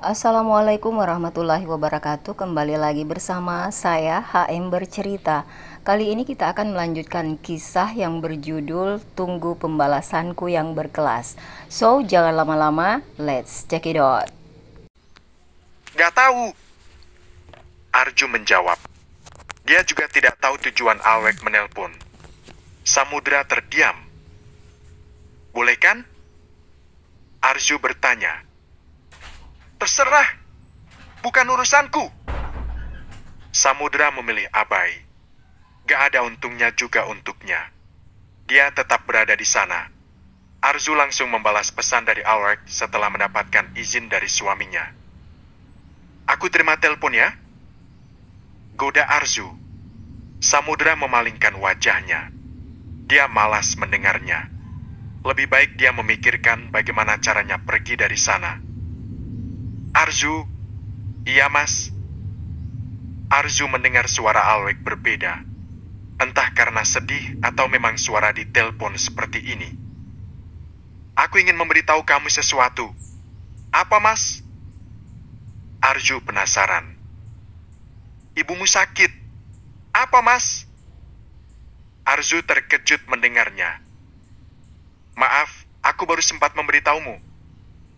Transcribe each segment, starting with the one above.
Assalamualaikum warahmatullahi wabarakatuh. Kembali lagi bersama saya HM Bercerita. Kali ini kita akan melanjutkan kisah yang berjudul Tunggu Pembalasanku yang Berkelas. So, jangan lama-lama, let's check it out. Gak tahu, Arju menjawab. Dia juga tidak tahu tujuan Alwek menelpon. Samudra terdiam. Boleh kan? Arju bertanya. Terserah, bukan urusanku. Samudra memilih abai. Gak ada untungnya juga untuknya. Dia tetap berada di sana. Arju langsung membalas pesan dari Alwek setelah mendapatkan izin dari suaminya. Aku terima telepon ya. Goda Arzu. Samudra memalingkan wajahnya. Dia malas mendengarnya. Lebih baik dia memikirkan bagaimana caranya pergi dari sana. Arzu, iya mas. Arzu mendengar suara Alwek berbeda. Entah karena sedih atau memang suara di telepon seperti ini. Aku ingin memberitahu kamu sesuatu. Apa mas? Arju penasaran. Ibumu sakit. Apa, Mas? Arzu terkejut mendengarnya. Maaf, aku baru sempat memberitahumu.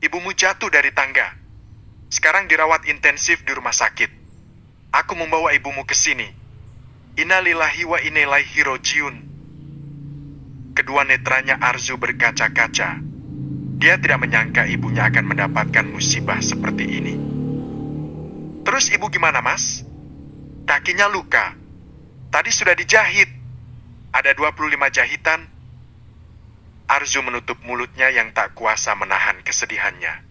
Ibumu jatuh dari tangga. Sekarang dirawat intensif di rumah sakit. Aku membawa ibumu ke sini. Innalillahi wa inna ilaihi rajiun. Kedua netranya Arzu berkaca-kaca. Dia tidak menyangka ibunya akan mendapatkan musibah seperti ini. Terus ibu gimana, Mas? Kakinya luka. Tadi sudah dijahit. Ada 25 jahitan. Arzu menutup mulutnya yang tak kuasa menahan kesedihannya.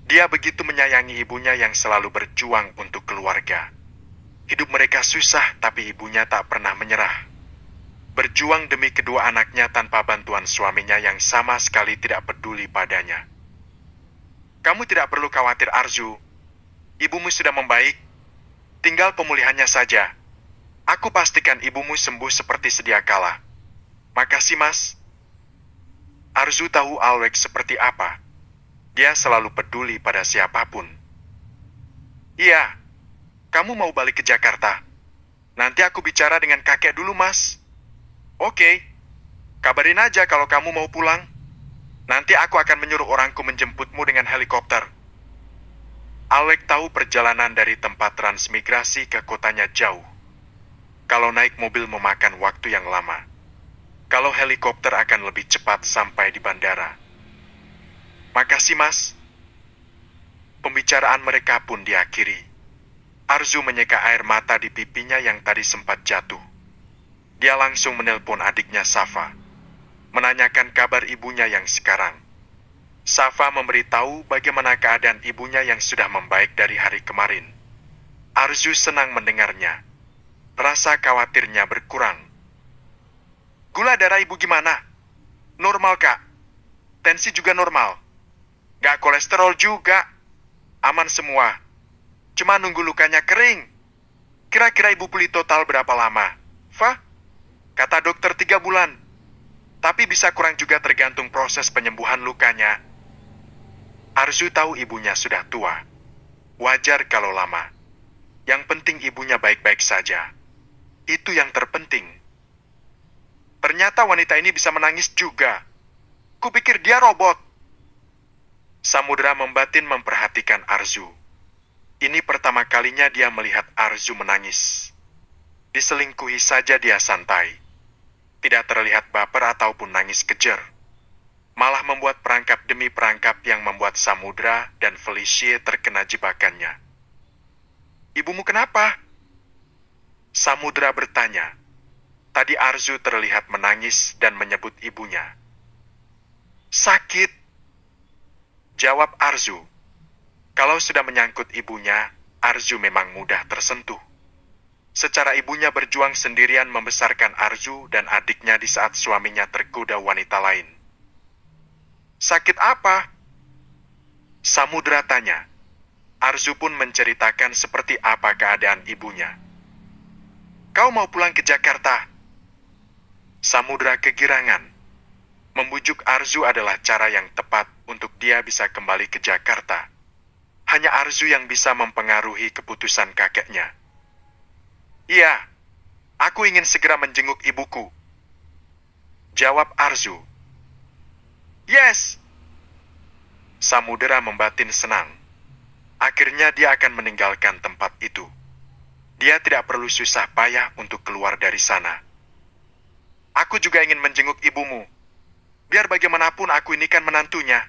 Dia begitu menyayangi ibunya yang selalu berjuang untuk keluarga. Hidup mereka susah, tapi ibunya tak pernah menyerah. Berjuang demi kedua anaknya tanpa bantuan suaminya yang sama sekali tidak peduli padanya. Kamu tidak perlu khawatir, Arzu. Ibumu sudah membaik. Tinggal pemulihannya saja. Aku pastikan ibumu sembuh seperti sedia kala. Makasih, Mas. Arzu tahu Alwek seperti apa. Dia selalu peduli pada siapapun. Iya, kamu mau balik ke Jakarta. Nanti aku bicara dengan kakek dulu, Mas. Oke, kabarin aja kalau kamu mau pulang. Nanti aku akan menyuruh orangku menjemputmu dengan helikopter. Alwek tahu perjalanan dari tempat transmigrasi ke kotanya jauh. Kalau naik mobil memakan waktu yang lama. Kalau helikopter akan lebih cepat sampai di bandara. Makasih, Mas. Pembicaraan mereka pun diakhiri. Arzu menyeka air mata di pipinya yang tadi sempat jatuh. Dia langsung menelpon adiknya Safa. Menanyakan kabar ibunya yang sekarang. Safa memberitahu bagaimana keadaan ibunya yang sudah membaik dari hari kemarin. Arzu senang mendengarnya. Rasa khawatirnya berkurang. Gula darah ibu gimana? Normal, Kak. Tensi juga normal. Gak kolesterol juga. Aman semua. Cuma nunggu lukanya kering. Kira-kira ibu pulih total berapa lama? Fa? Kata dokter 3 bulan. Tapi bisa kurang juga tergantung proses penyembuhan lukanya. Arzu tahu ibunya sudah tua. Wajar kalau lama. Yang penting ibunya baik-baik saja. Itu yang terpenting. Ternyata wanita ini bisa menangis juga. Kupikir dia robot. Samudra membatin memperhatikan Arzu. Ini pertama kalinya dia melihat Arzu menangis. Diselingkuhi saja dia santai. Tidak terlihat baper ataupun nangis kejer. Malah membuat perangkap demi perangkap yang membuat Samudra dan Felicia terkena jebakannya. Ibumu kenapa? Samudra bertanya. Tadi Arzu terlihat menangis dan menyebut ibunya. Sakit. Jawab Arzu. Kalau sudah menyangkut ibunya, Arzu memang mudah tersentuh. Secara ibunya berjuang sendirian membesarkan Arzu dan adiknya di saat suaminya tergoda wanita lain. Sakit apa? Samudra tanya. Arzu pun menceritakan seperti apa keadaan ibunya. Kau mau pulang ke Jakarta? Samudra kegirangan. Membujuk Arzu adalah cara yang tepat untuk dia bisa kembali ke Jakarta. Hanya Arzu yang bisa mempengaruhi keputusan kakeknya. Iya, aku ingin segera menjenguk ibuku, jawab Arzu. Yes! Samudera membatin senang. Akhirnya dia akan meninggalkan tempat itu. Dia tidak perlu susah payah untuk keluar dari sana. Aku juga ingin menjenguk ibumu. Biar bagaimanapun aku ini kan menantunya.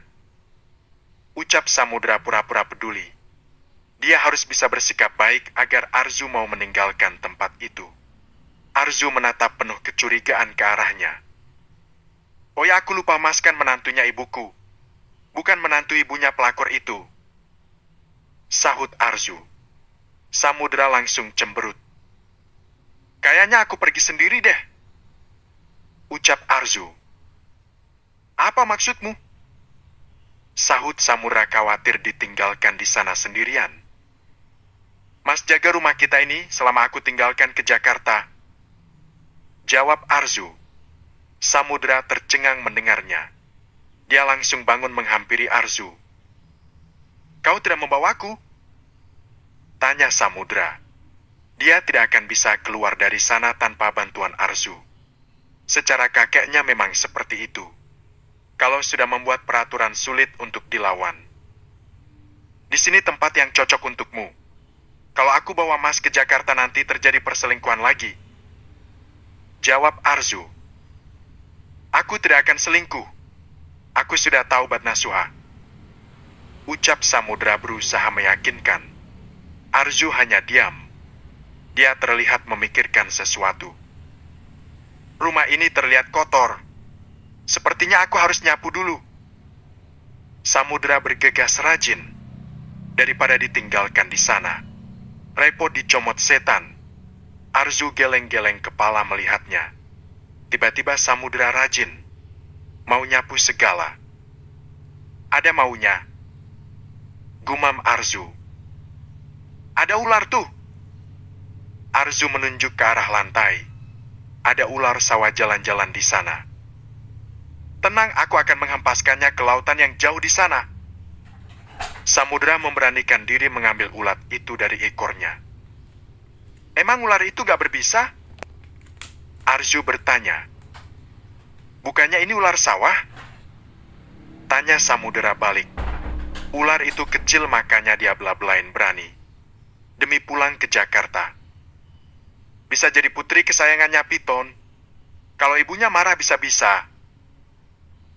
Ucap Samudera pura-pura peduli. Dia harus bisa bersikap baik agar Arzu mau meninggalkan tempat itu. Arzu menatap penuh kecurigaan ke arahnya. Oh ya, aku lupa maskan menantunya ibuku. Bukan menantu ibunya pelakor itu, sahut Arzu. Samudera langsung cemberut. Kayaknya aku pergi sendiri deh, ucap Arzu. Apa maksudmu? Sahut Samudera khawatir ditinggalkan di sana sendirian. Mas jaga rumah kita ini selama aku tinggalkan ke Jakarta, jawab Arzu. Samudera tercengang mendengarnya. Dia langsung bangun menghampiri Arzu. Kau tidak membawaku? Tanya Samudera. Dia tidak akan bisa keluar dari sana tanpa bantuan Arzu. Secara kakeknya memang seperti itu. Kalau sudah membuat peraturan sulit untuk dilawan. Di sini tempat yang cocok untukmu. Kalau aku bawa Mas ke Jakarta nanti terjadi perselingkuhan lagi, jawab Arzu. Aku tidak akan selingkuh. Aku sudah tahu Batnasuha, ucap Samudera berusaha meyakinkan. Arzu hanya diam. Dia terlihat memikirkan sesuatu. Rumah ini terlihat kotor. Sepertinya aku harus nyapu dulu. Samudera bergegas rajin. Daripada ditinggalkan di sana, repot dicomot setan. Arzu geleng-geleng kepala melihatnya. Tiba-tiba Samudera rajin. Mau nyapu segala. Ada maunya. Gumam Arzu. Ada ular tuh. Arzu menunjuk ke arah lantai. Ada ular sawah jalan-jalan di sana. Tenang, aku akan menghempaskannya ke lautan yang jauh di sana. Samudera memberanikan diri mengambil ulat itu dari ekornya. Emang ular itu gak berbisa? Arzu bertanya. Bukannya ini ular sawah? Tanya Samudera balik. Ular itu kecil makanya dia bela-belain berani. Demi pulang ke Jakarta. Bisa jadi putri kesayangannya Piton. Kalau ibunya marah bisa-bisa.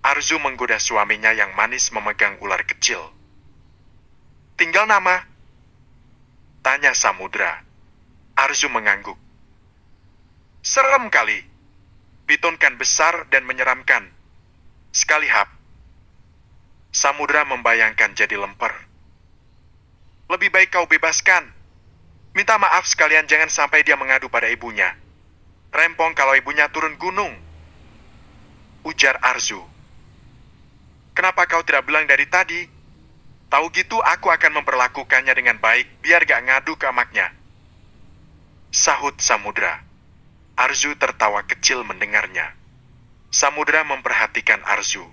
Arzu menggoda suaminya yang manis memegang ular kecil. Tinggal nama? Tanya Samudera. Arzu mengangguk. Serem kali. Piton kan besar dan menyeramkan. Sekali hap. Samudera membayangkan jadi lemper. Lebih baik kau bebaskan. Minta maaf sekalian, jangan sampai dia mengadu pada ibunya. Rempong kalau ibunya turun gunung. Ujar Arzu. Kenapa kau tidak bilang dari tadi? Tahu gitu aku akan memperlakukannya dengan baik biar gak ngadu ke emaknya. Sahut Samudera. Arzu tertawa kecil mendengarnya. Samudera memperhatikan Arzu.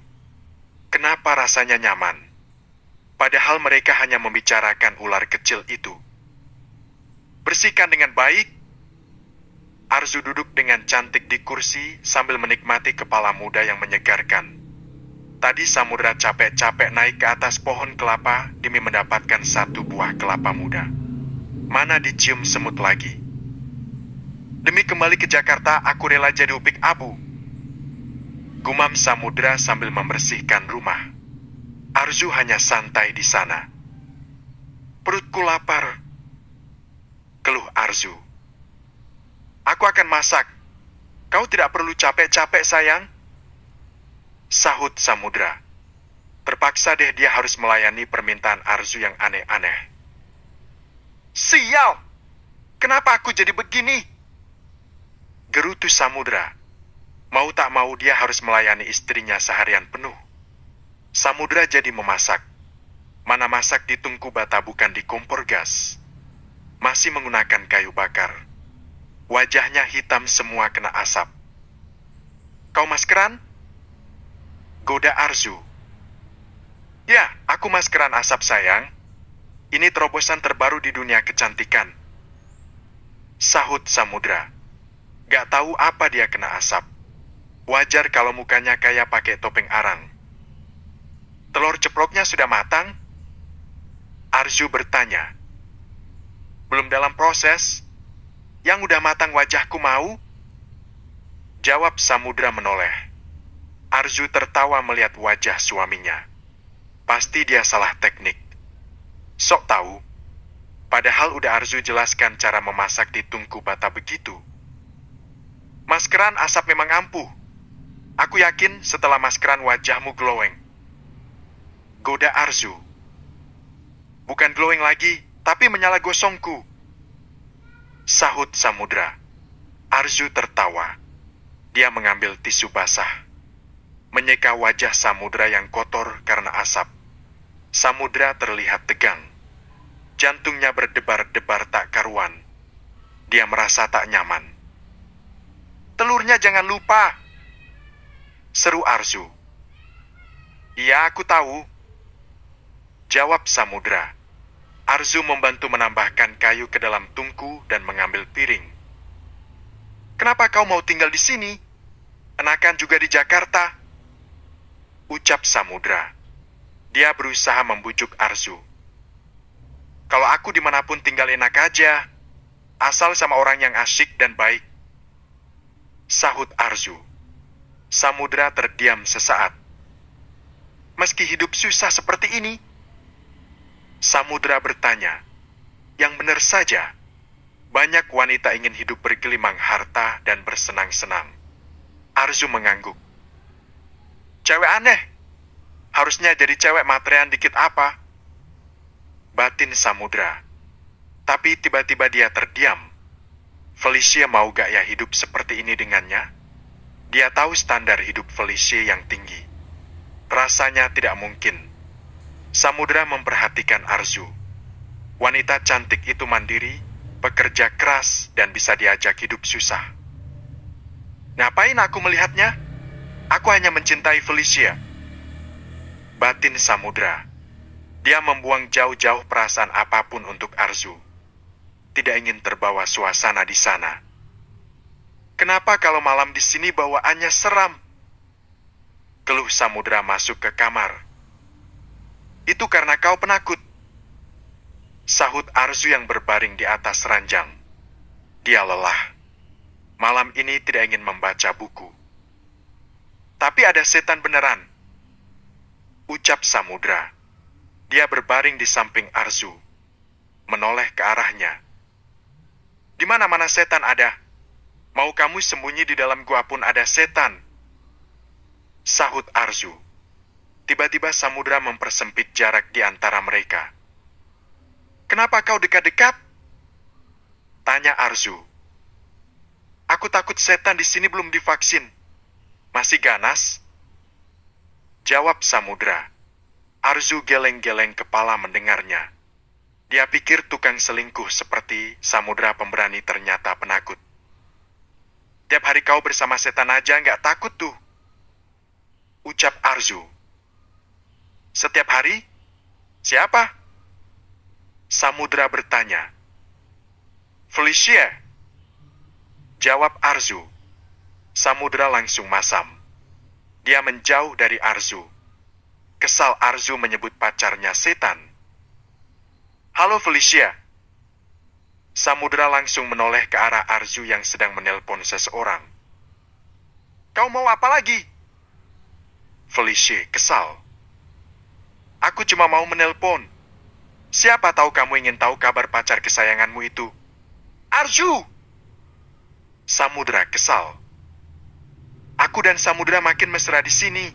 Kenapa rasanya nyaman? Padahal mereka hanya membicarakan ular kecil itu. Bersihkan dengan baik. Arzu duduk dengan cantik di kursi sambil menikmati kepala muda yang menyegarkan. Tadi Samudera capek-capek naik ke atas pohon kelapa demi mendapatkan satu buah kelapa muda. Mana dicium semut lagi. Demi kembali ke Jakarta, aku rela jadi upik abu. Gumam Samudera sambil membersihkan rumah. Arzu hanya santai di sana. Perutku lapar. Keluh Arzu. Aku akan masak. Kau tidak perlu capek-capek sayang. Sahut Samudera. Terpaksa deh dia harus melayani permintaan Arzu yang aneh-aneh. Sial! Kenapa aku jadi begini? Gerutu Samudera. Mau tak mau dia harus melayani istrinya seharian penuh. Samudera jadi memasak. Mana masak di tungku bata bukan di kompor gas. Masih menggunakan kayu bakar. Wajahnya hitam semua kena asap. Kau maskeran? Goda Arzu. Ya, aku maskeran asap sayang. Ini terobosan terbaru di dunia kecantikan, sahut Samudra. Gak tahu apa dia kena asap. Wajar kalau mukanya kayak pakai topeng arang. Telur ceploknya sudah matang? Arzu bertanya. Belum dalam proses. Yang udah matang wajahku mau? Jawab Samudra menoleh. Arzu tertawa melihat wajah suaminya. Pasti dia salah teknik. Sok tahu. Padahal udah Arzu jelaskan cara memasak di tungku bata begitu. Maskeran asap memang ampuh. Aku yakin setelah maskeran wajahmu glowing. Goda Arzu. Bukan glowing lagi, tapi menyala gosongku. Sahut Samudra. Arzu tertawa. Dia mengambil tisu basah. Menyeka wajah Samudra yang kotor karena asap. Samudra terlihat tegang. Jantungnya berdebar-debar tak karuan. Dia merasa tak nyaman. Telurnya jangan lupa, seru Arzu. Iya, aku tahu, jawab Samudra. Arzu membantu menambahkan kayu ke dalam tungku dan mengambil piring. Kenapa kau mau tinggal di sini? Enakan juga di Jakarta, ucap Samudra. Dia berusaha membujuk Arzu. Kalau aku dimanapun tinggal enak aja, asal sama orang yang asyik dan baik, sahut Arzu. Samudra terdiam sesaat. Meski hidup susah seperti ini, Samudra bertanya, yang benar saja, banyak wanita ingin hidup bergelimang harta dan bersenang-senang. Arzu mengangguk. Cewek aneh, harusnya jadi cewek materean dikit apa? Batin Samudra. Tapi tiba-tiba dia terdiam. Felicia mau gak ya hidup seperti ini dengannya? Dia tahu standar hidup Felicia yang tinggi. Rasanya tidak mungkin. Samudra memperhatikan Arzu. Wanita cantik itu mandiri, bekerja keras, dan bisa diajak hidup susah. Ngapain aku melihatnya? Aku hanya mencintai Felicia. Batin Samudra. Dia membuang jauh-jauh perasaan apapun untuk Arzu. Tidak ingin terbawa suasana di sana. Kenapa kalau malam di sini bawaannya seram? Keluh Samudra masuk ke kamar. Itu karena kau penakut, sahut Arzu yang berbaring di atas ranjang. Dia lelah. Malam ini tidak ingin membaca buku. Tapi ada setan beneran, ucap Samudra. Dia berbaring di samping Arzu, menoleh ke arahnya. Di mana-mana setan ada. Mau kamu sembunyi di dalam gua pun ada setan, sahut Arzu. Tiba-tiba Samudra mempersempit jarak di antara mereka. Kenapa kau dekat-dekat? Tanya Arzu. Aku takut setan di sini belum divaksin. Masih ganas? Jawab Samudra. Arzu geleng-geleng kepala mendengarnya. Dia pikir tukang selingkuh seperti Samudra pemberani ternyata penakut. Tiap hari kau bersama setan aja nggak takut tuh, ucap Arzu. Setiap hari? Siapa? Samudra bertanya. Felicia, jawab Arzu. Samudra langsung masam. Dia menjauh dari Arzu. Kesal Arzu menyebut pacarnya setan. Halo Felicia. Samudra langsung menoleh ke arah Arzu yang sedang menelpon seseorang. Kau mau apa lagi? Felicia kesal. Aku cuma mau menelpon. Siapa tahu kamu ingin tahu kabar pacar kesayanganmu itu. Arzu! Samudra kesal. Aku dan Samudra makin mesra di sini.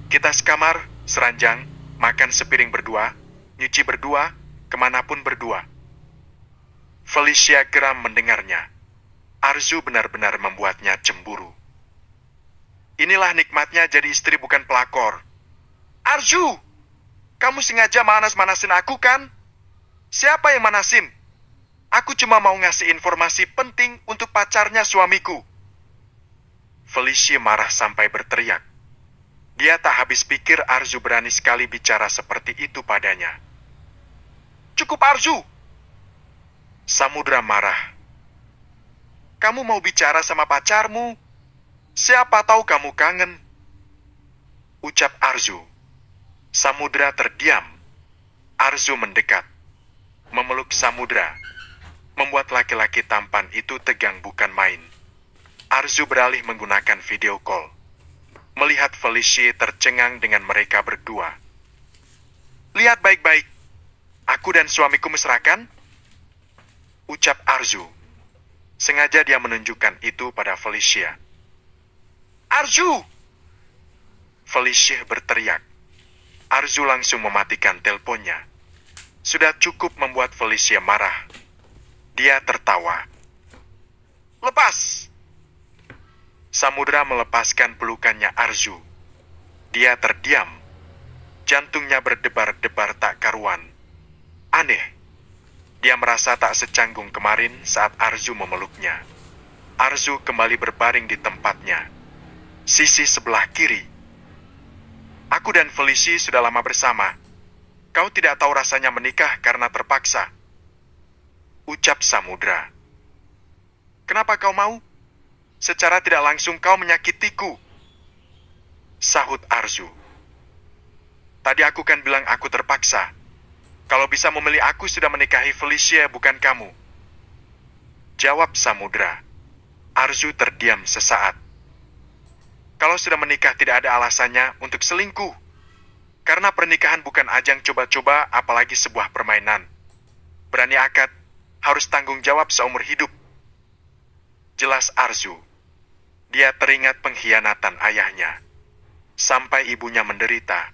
Kita sekamar, seranjang, makan sepiring berdua, nyuci berdua, kemanapun berdua. Felicia geram mendengarnya. Arzu benar-benar membuatnya cemburu. Inilah nikmatnya jadi istri bukan pelakor. Arzu! Kamu sengaja manas-manasin aku kan? Siapa yang manasin? Aku cuma mau ngasih informasi penting untuk pacarnya suamiku. Felicia marah sampai berteriak. Dia tak habis pikir Arzu berani sekali bicara seperti itu padanya. Cukup Arzu! Samudra marah. Kamu mau bicara sama pacarmu? Siapa tahu kamu kangen. Ucap Arzu. Samudra terdiam. Arzu mendekat. Memeluk Samudra. Membuat laki-laki tampan itu tegang bukan main. Arzu beralih menggunakan video call. Melihat Felicia tercengang dengan mereka berdua. Lihat baik-baik. Aku dan suamiku mesra kan? Ucap Arzu. Sengaja dia menunjukkan itu pada Felicia. Arzu! Felicia berteriak. Arzu langsung mematikan teleponnya. Sudah cukup membuat Felicia marah. Dia tertawa. Lepas! Samudra melepaskan pelukannya Arzu. Dia terdiam. Jantungnya berdebar-debar tak karuan. Aneh. Dia merasa tak secanggung kemarin saat Arzu memeluknya. Arzu kembali berbaring di tempatnya. Sisi sebelah kiri. Aku dan Felicia sudah lama bersama. Kau tidak tahu rasanya menikah karena terpaksa. Ucap Samudra. Kenapa kau mau? Secara tidak langsung kau menyakitiku. Sahut Arzu. Tadi aku kan bilang aku terpaksa. Kalau bisa memilih aku sudah menikahi Felicia bukan kamu. Jawab Samudra. Arzu terdiam sesaat. Kalau sudah menikah tidak ada alasannya untuk selingkuh. Karena pernikahan bukan ajang coba-coba apalagi sebuah permainan. Berani akad, harus tanggung jawab seumur hidup. Jelas Arzu. Dia teringat pengkhianatan ayahnya. Sampai ibunya menderita.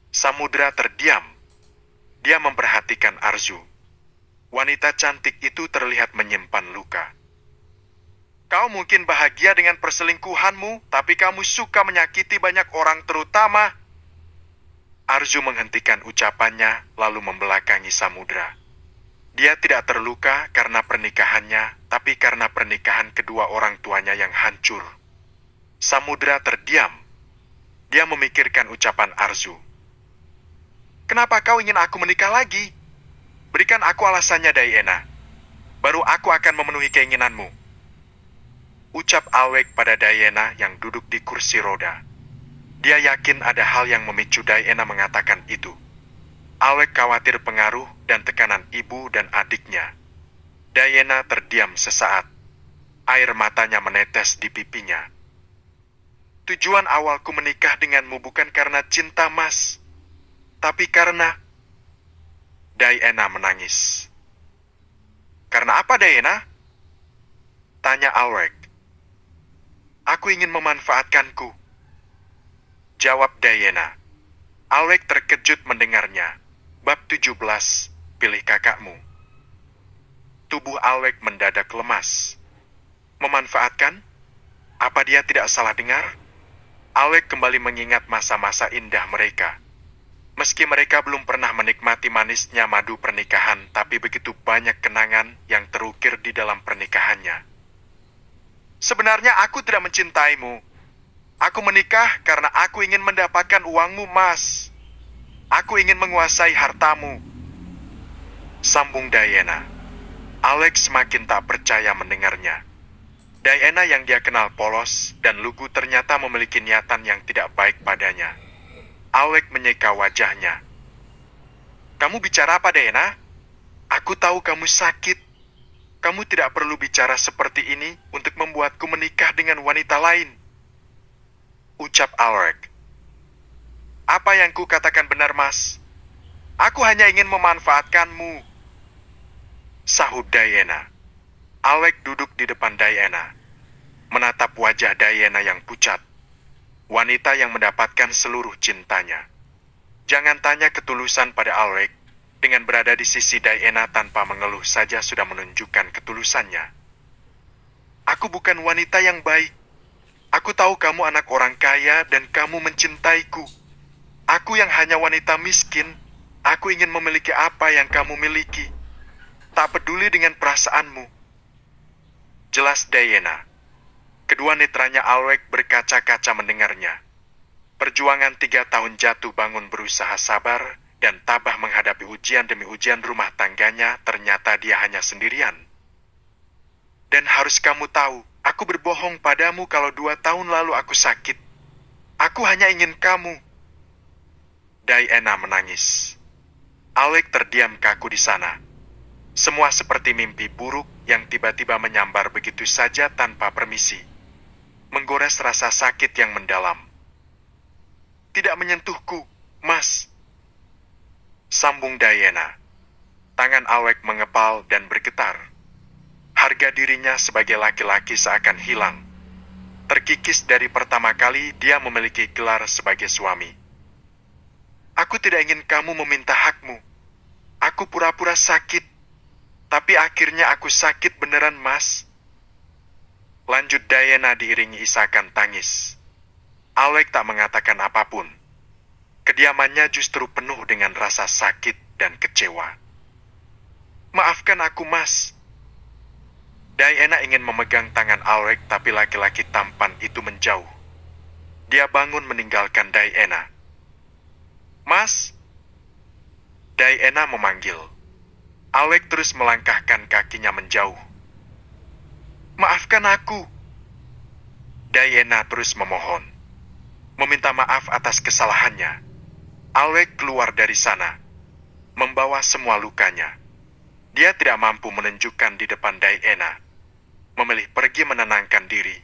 Samudra terdiam. Dia memperhatikan Arzu. Wanita cantik itu terlihat menyimpan luka. Kau mungkin bahagia dengan perselingkuhanmu, tapi kamu suka menyakiti banyak orang terutama. Arzu menghentikan ucapannya, lalu membelakangi Samudra. Dia tidak terluka karena pernikahannya, tapi karena pernikahan kedua orang tuanya yang hancur. Samudra terdiam. Dia memikirkan ucapan Arzu. Kenapa kau ingin aku menikah lagi? Berikan aku alasannya, Diana. Baru aku akan memenuhi keinginanmu. Ucap Alweg pada Diana yang duduk di kursi roda. Dia yakin ada hal yang memicu Diana mengatakan itu. Alweg khawatir pengaruh dan tekanan ibu dan adiknya. Diana terdiam sesaat. Air matanya menetes di pipinya. Tujuan awalku menikah denganmu bukan karena cinta, Mas. Tapi karena... Diana menangis. Karena apa, Diana? Tanya Alweg. Aku ingin memanfaatkanku. Jawab Diana. Alweg terkejut mendengarnya. Bab 17, pilih kakakmu. Tubuh Alweg mendadak lemas. Memanfaatkan? Apa dia tidak salah dengar? Alweg kembali mengingat masa-masa indah mereka. Meski mereka belum pernah menikmati manisnya madu pernikahan, tapi begitu banyak kenangan yang terukir di dalam pernikahannya. Sebenarnya aku tidak mencintaimu. Aku menikah karena aku ingin mendapatkan uangmu, Mas. Aku ingin menguasai hartamu. Sambung Diana. Alex semakin tak percaya mendengarnya. Diana yang dia kenal polos dan lugu ternyata memiliki niatan yang tidak baik padanya. Alex menyeka wajahnya. Kamu bicara apa, Diana? Aku tahu kamu sakit. Kamu tidak perlu bicara seperti ini untuk membuatku menikah dengan wanita lain. Ucap Alex. Apa yang ku katakan benar, Mas? Aku hanya ingin memanfaatkanmu. Sahut Diana. Alex duduk di depan Diana. Menatap wajah Diana yang pucat. Wanita yang mendapatkan seluruh cintanya. Jangan tanya ketulusan pada Alex. Dengan berada di sisi Diana tanpa mengeluh saja sudah menunjukkan ketulusannya. Aku bukan wanita yang baik. Aku tahu kamu anak orang kaya dan kamu mencintaiku. Aku yang hanya wanita miskin, aku ingin memiliki apa yang kamu miliki. Tak peduli dengan perasaanmu. Jelas Diana. Kedua netranya Alweg berkaca-kaca mendengarnya. Perjuangan 3 tahun jatuh bangun berusaha sabar, dan tabah menghadapi ujian demi ujian rumah tangganya, ternyata dia hanya sendirian. Dan harus kamu tahu, aku berbohong padamu kalau 2 tahun lalu aku sakit. Aku hanya ingin kamu. Diana menangis. Alec terdiam kaku di sana. Semua seperti mimpi buruk yang tiba-tiba menyambar begitu saja tanpa permisi. Menggores rasa sakit yang mendalam. Tidak menyentuhku, Mas. Sambung Diana. Tangan Alec mengepal dan bergetar. Harga dirinya sebagai laki-laki seakan hilang. Terkikis dari pertama kali dia memiliki gelar sebagai suami. Aku tidak ingin kamu meminta hakmu. Aku pura-pura sakit. Tapi akhirnya aku sakit beneran, Mas. Lanjut Diana diiringi isakan tangis. Alec tak mengatakan apapun. Kediamannya justru penuh dengan rasa sakit dan kecewa. Maafkan aku, Mas. Diana ingin memegang tangan Alec, tapi laki-laki tampan itu menjauh. Dia bangun meninggalkan Diana. Mas? Diana memanggil. Alec terus melangkahkan kakinya menjauh. Maafkan aku. Diana terus memohon. Meminta maaf atas kesalahannya. Alec keluar dari sana, membawa semua lukanya. Dia tidak mampu menunjukkan di depan Diana. Memilih pergi menenangkan diri.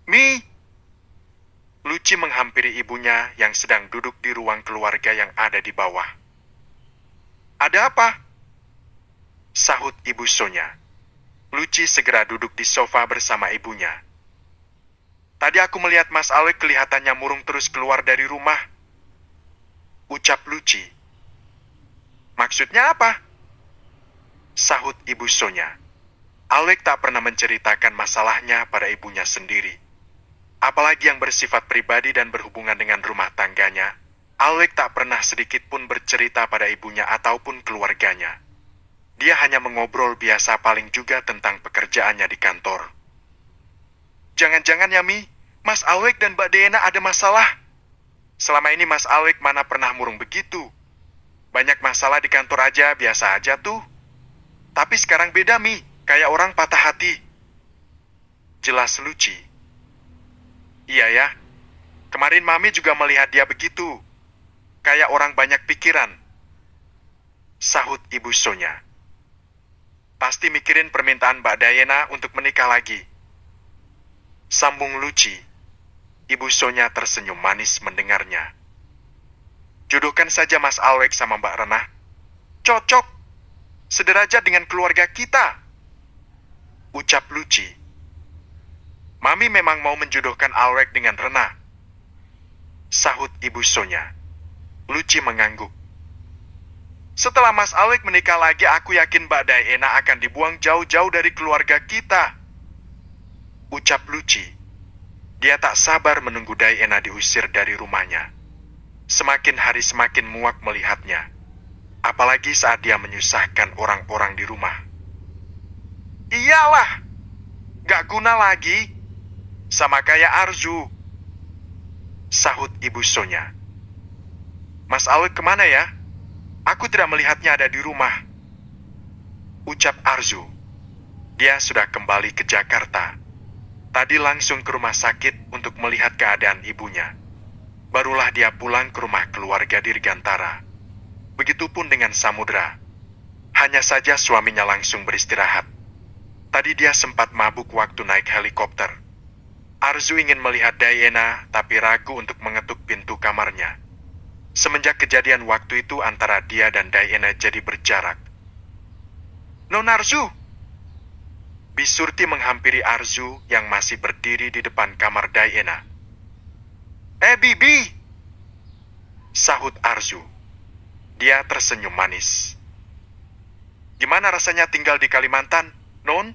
Mi! Lucy menghampiri ibunya yang sedang duduk di ruang keluarga yang ada di bawah. Ada apa? Sahut Ibu Sonya. Lucy segera duduk di sofa bersama ibunya. Tadi aku melihat Mas Alec kelihatannya murung terus keluar dari rumah. Ucap Lucy. Maksudnya apa? Sahut Ibu Sonya. Alec tak pernah menceritakan masalahnya pada ibunya sendiri. Apalagi yang bersifat pribadi dan berhubungan dengan rumah tangganya. Alec tak pernah sedikit pun bercerita pada ibunya ataupun keluarganya. Dia hanya mengobrol biasa paling juga tentang pekerjaannya di kantor. Jangan-jangan ya Mi, Mas Alec dan Mbak Diana ada masalah. Selama ini Mas Alec mana pernah murung begitu. Banyak masalah di kantor aja, biasa aja tuh. Tapi sekarang beda Mi, kayak orang patah hati. Jelas Lucy. Iya ya, kemarin Mami juga melihat dia begitu. Kayak orang banyak pikiran. Sahut Ibu Sonya. Pasti mikirin permintaan Mbak Diana untuk menikah lagi. Sambung Lucy. Ibu Sonya tersenyum manis mendengarnya. Jodohkan saja Mas Alec sama Mbak Renah. Cocok. Sederajat dengan keluarga kita. Ucap Lucy. Mami memang mau menjodohkan Alec dengan Renah. Sahut Ibu Sonya. Lucy mengangguk. Setelah Mas Alec menikah lagi, aku yakin Mbak Diana akan dibuang jauh-jauh dari keluarga kita. Ucap Lucy. Dia tak sabar menunggu Diana diusir dari rumahnya. Semakin hari semakin muak melihatnya. Apalagi saat dia menyusahkan orang-orang di rumah. Iyalah, gak guna lagi. Sama kayak Arzu. Sahut Ibu Sonya. Mas Alec kemana ya? Aku tidak melihatnya ada di rumah. Ucap Arzu. Dia sudah kembali ke Jakarta. Tadi langsung ke rumah sakit untuk melihat keadaan ibunya. Barulah dia pulang ke rumah keluarga Dirgantara. Begitupun dengan Samudra. Hanya saja suaminya langsung beristirahat. Tadi dia sempat mabuk waktu naik helikopter. Arzu ingin melihat Diana, tapi ragu untuk mengetuk pintu kamarnya. Semenjak kejadian waktu itu antara dia dan Diana jadi berjarak. Non Arzu! Bisurti menghampiri Arzu yang masih berdiri di depan kamar Diana. Bibi! Sahut Arzu. Dia tersenyum manis. Gimana rasanya tinggal di Kalimantan, Non?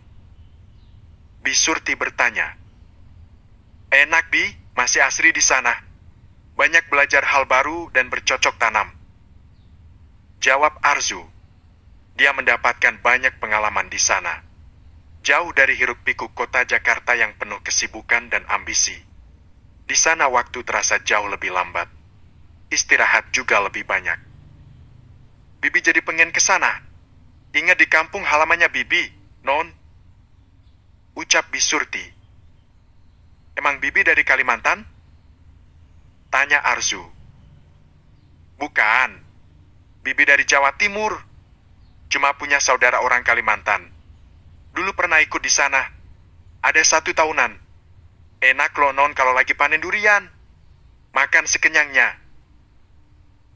Bisurti bertanya. Enak, Bi. Masih asri di sana. Banyak belajar hal baru dan bercocok tanam. Jawab Arzu. Dia mendapatkan banyak pengalaman di sana. Jauh dari hiruk-pikuk kota Jakarta yang penuh kesibukan dan ambisi. Di sana waktu terasa jauh lebih lambat. istirahat juga lebih banyak. Bibi jadi pengen ke sana. Ingat di kampung halamannya Bibi, Non? Ucap Bisurti. Emang Bibi dari Kalimantan? Tanya Arzu. Bukan. Bibi dari Jawa Timur. Cuma punya saudara orang Kalimantan. Dulu pernah ikut di sana. Ada 1 tahunan. Enak loh Non kalau lagi panen durian. Makan sekenyangnya.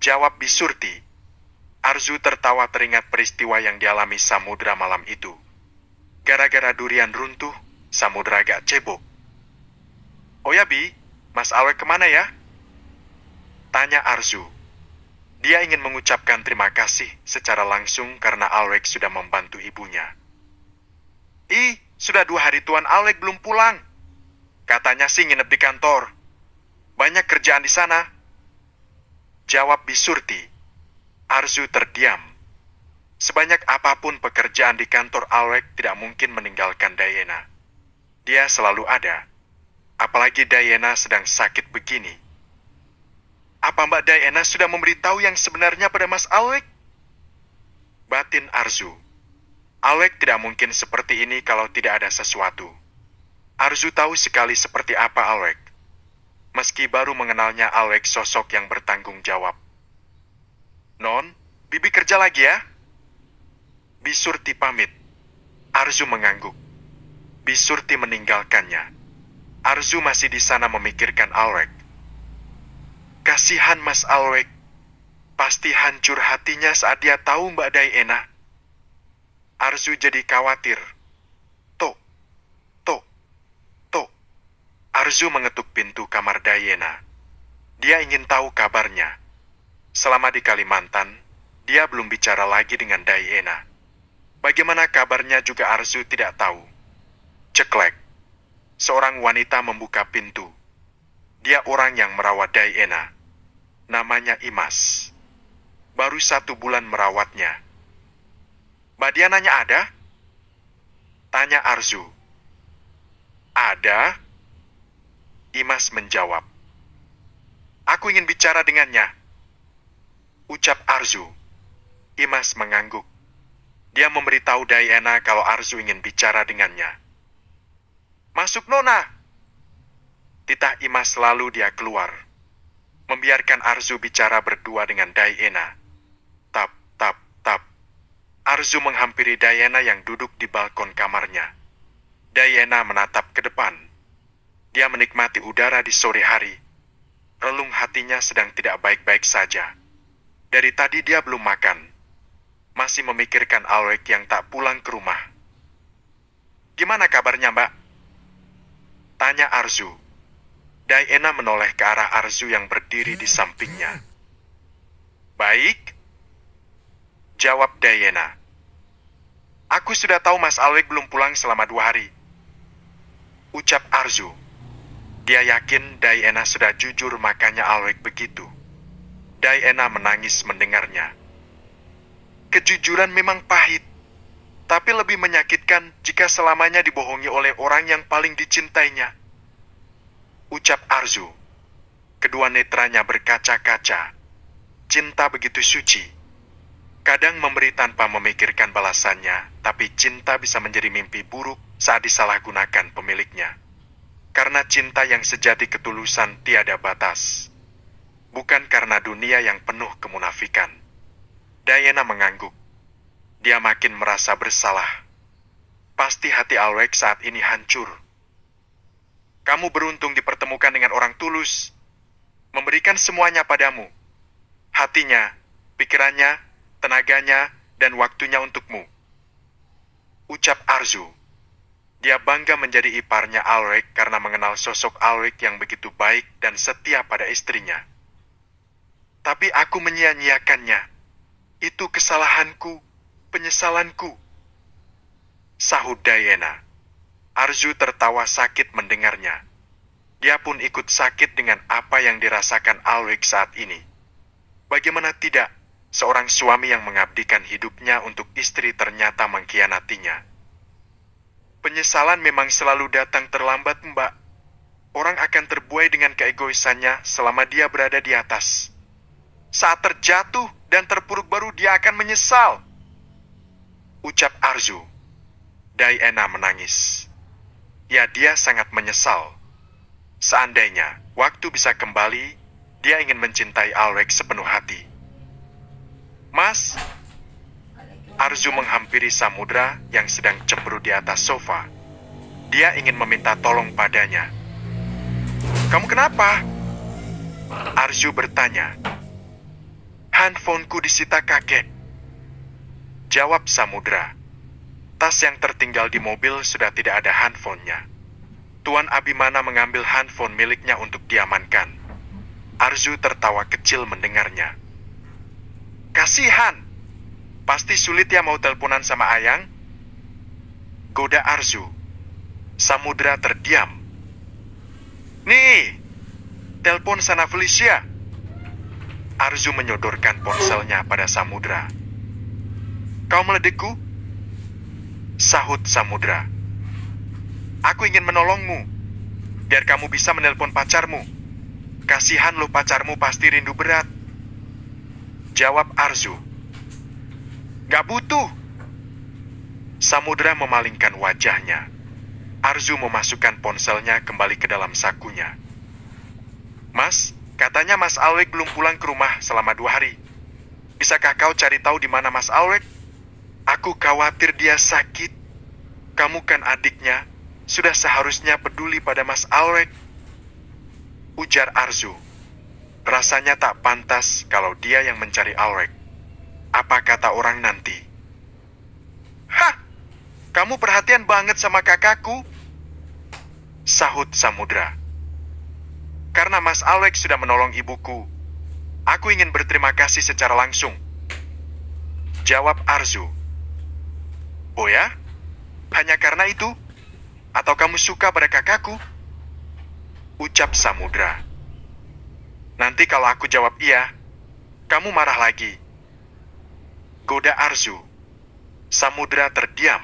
Jawab Bisurti. Arzu tertawa teringat peristiwa yang dialami Samudra malam itu. Gara-gara durian runtuh, Samudra agak cebok. Oh ya Bi, Mas Alwek kemana ya? Tanya Arzu. Dia ingin mengucapkan terima kasih secara langsung karena Alwek sudah membantu ibunya. Sudah 2 hari Tuan Alwek belum pulang. Katanya sih nginep di kantor. Banyak kerjaan di sana. Jawab Bisurti. Arzu terdiam. Sebanyak apapun pekerjaan di kantor Alwek tidak mungkin meninggalkan Dayena. Dia selalu ada. Apalagi Dayena sedang sakit begini. Apa Mbak Dayena sudah memberitahu yang sebenarnya pada Mas Alwek? Batin Arzu. Alwek tidak mungkin seperti ini kalau tidak ada sesuatu. Arzu tahu sekali seperti apa Alwek. Meski baru mengenalnya Alwek sosok yang bertanggung jawab. Non, Bibi kerja lagi ya? Bisurti pamit. Arzu mengangguk. Bisurti meninggalkannya. Arzu masih di sana memikirkan Alwek. Kasihan Mas Alwek. Pasti hancur hatinya saat dia tahu Mbak Dayena. Arzu jadi khawatir. Tok, tok, tok. Arzu mengetuk pintu kamar Dayena. Dia ingin tahu kabarnya. Selama di Kalimantan, dia belum bicara lagi dengan Dayena. Bagaimana kabarnya juga Arzu tidak tahu. Ceklek. Seorang wanita membuka pintu. Dia orang yang merawat Dayena. Namanya Imas. Baru 1 bulan merawatnya. Mbak dia nanya ada? Tanya Arzu. Ada? Imas menjawab. Aku ingin bicara dengannya. Ucap Arzu. Imas mengangguk. Dia memberitahu Dayena kalau Arzu ingin bicara dengannya. Masuk Nona. Titah Imas lalu dia keluar. Membiarkan Arzu bicara berdua dengan Dayena. Tap, tap, tap. Arzu menghampiri Dayena yang duduk di balkon kamarnya. Dayena menatap ke depan. Dia menikmati udara di sore hari. Relung hatinya sedang tidak baik-baik saja. Dari tadi dia belum makan. Masih memikirkan Alwek yang tak pulang ke rumah. Gimana kabarnya, Mbak? Tanya Arzu. Dayena menoleh ke arah Arzu yang berdiri di sampingnya. Baik. Jawab Dayena. Aku sudah tahu Mas Alwek belum pulang selama 2 hari. Ucap Arzu. Dia yakin Dayena sudah jujur makanya Alwek begitu. Dayena menangis mendengarnya. Kejujuran memang pahit, tapi lebih menyakitkan jika selamanya dibohongi oleh orang yang paling dicintainya. Ucap Arzu. Kedua netranya berkaca-kaca. Cinta begitu suci. Kadang memberi tanpa memikirkan balasannya, tapi cinta bisa menjadi mimpi buruk saat disalahgunakan pemiliknya. Karena cinta yang sejati ketulusan tiada batas. Bukan karena dunia yang penuh kemunafikan. Dayena mengangguk. Dia makin merasa bersalah. Pasti hati Alwek saat ini hancur. Kamu beruntung dipertemukan dengan orang tulus. Memberikan semuanya padamu. Hatinya, pikirannya, tenaganya, dan waktunya untukmu. Ucap Arzu. Dia bangga menjadi iparnya Alwek karena mengenal sosok Alwek yang begitu baik dan setia pada istrinya. Tapi aku menyia-nyiakannya. Itu kesalahanku, penyesalanku. Sahut Dayena. Arzu tertawa sakit mendengarnya. Dia pun ikut sakit dengan apa yang dirasakan Alwek saat ini. Bagaimana tidak, seorang suami yang mengabdikan hidupnya untuk istri ternyata mengkhianatinya. Penyesalan memang selalu datang terlambat, Mbak. Orang akan terbuai dengan keegoisannya selama dia berada di atas. Saat terjatuh dan terpuruk baru dia akan menyesal. Ucap Arzu. Diana menangis. Ya, dia sangat menyesal. Seandainya waktu bisa kembali, dia ingin mencintai Alrek sepenuh hati. Mas, Arzu menghampiri Samudra yang sedang cemberut di atas sofa. Dia ingin meminta tolong padanya. Kamu kenapa? Arzu bertanya. Handphoneku disita kakek. Jawab Samudra. Tas yang tertinggal di mobil sudah tidak ada handphonenya. Tuan Abimana mengambil handphone miliknya untuk diamankan. Arzu tertawa kecil mendengarnya. Kasihan. Pasti sulit ya mau teleponan sama Ayang? Goda Arzu. Samudra terdiam. Nih, telepon sana Felicia. Arzu menyodorkan ponselnya pada Samudra. Kau meledekku? Sahut Samudra. Aku ingin menolongmu, biar kamu bisa menelpon pacarmu. Kasihan lo, pacarmu pasti rindu berat. Jawab Arzu. Gak butuh. Samudra memalingkan wajahnya. Arzu memasukkan ponselnya kembali ke dalam sakunya. Mas, katanya Mas Alwek belum pulang ke rumah selama 2 hari. Bisakah kau cari tahu di mana Mas Alwek? Aku khawatir dia sakit. Kamu kan adiknya, sudah seharusnya peduli pada Mas Alwek. Ujar Arzu. Rasanya tak pantas kalau dia yang mencari Alwek. Apa kata orang nanti? Hah, kamu perhatian banget sama kakakku? Sahut Samudra. Karena Mas Alwek sudah menolong ibuku, aku ingin berterima kasih secara langsung. Jawab Arzu. Oh ya? Hanya karena itu? Atau kamu suka pada kakakku? Ucap Samudra. Nanti kalau aku jawab iya, kamu marah lagi. Goda Arzu. Samudra terdiam.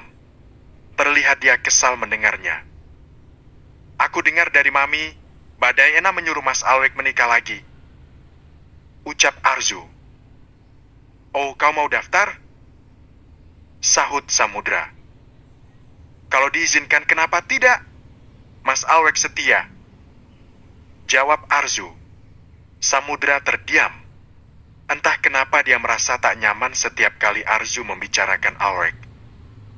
Terlihat dia kesal mendengarnya. Aku dengar dari Mami, Mbak Diana menyuruh Mas Alwek menikah lagi. Ucap Arzu. Oh, kau mau daftar? Sahut Samudra. Kalau diizinkan kenapa tidak? Mas Alwek setia. Jawab Arzu. Samudra terdiam. Entah kenapa dia merasa tak nyaman setiap kali Arzu membicarakan Alwek.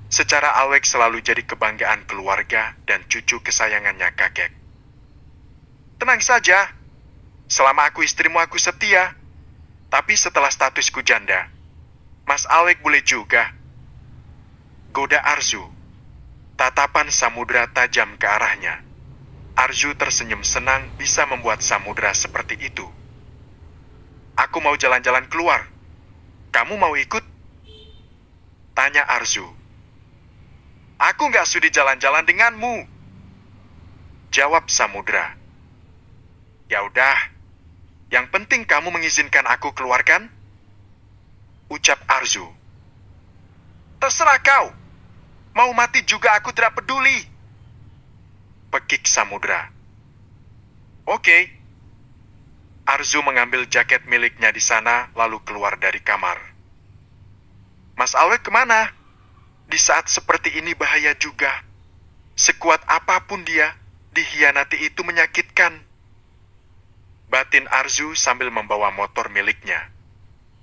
Secara Alwek selalu jadi kebanggaan keluarga dan cucu kesayangannya kakek. Tenang saja. Selama aku istrimu aku setia. Tapi setelah statusku janda, Mas Alwek boleh juga. Goda Arzu. Tatapan Samudra tajam ke arahnya. Arzu tersenyum senang bisa membuat Samudra seperti itu. Aku mau jalan-jalan keluar. Kamu mau ikut? Tanya Arzu. Aku nggak sudi jalan-jalan denganmu. Jawab Samudra. Ya udah. Yang penting kamu mengizinkan aku keluar kan? Ucap Arzu. Terserah kau. Mau mati juga aku tidak peduli. Pekik Samudra. Oke. Arzu mengambil jaket miliknya di sana lalu keluar dari kamar. Mas Alwek kemana? Di saat seperti ini bahaya juga. Sekuat apapun dia, dikhianati itu menyakitkan. Batin Arzu sambil membawa motor miliknya.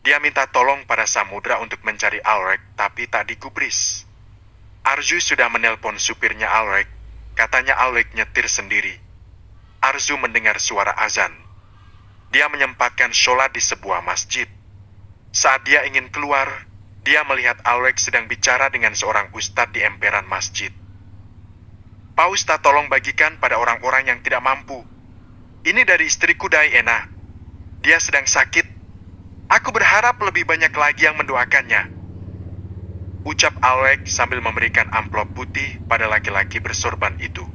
Dia minta tolong pada Samudra untuk mencari Alwek, tapi tak digubris. Arzu sudah menelpon supirnya Alwek. Katanya Alwek nyetir sendiri. Arzu mendengar suara azan. Dia menyempatkan sholat di sebuah masjid. Saat dia ingin keluar, dia melihat Alwek sedang bicara dengan seorang ustadz di emperan masjid. Pak Ustadz, tolong bagikan pada orang-orang yang tidak mampu. Ini dari istriku Diana. Dia sedang sakit. Aku berharap lebih banyak lagi yang mendoakannya. Ucap Alwek sambil memberikan amplop putih pada laki-laki bersorban itu.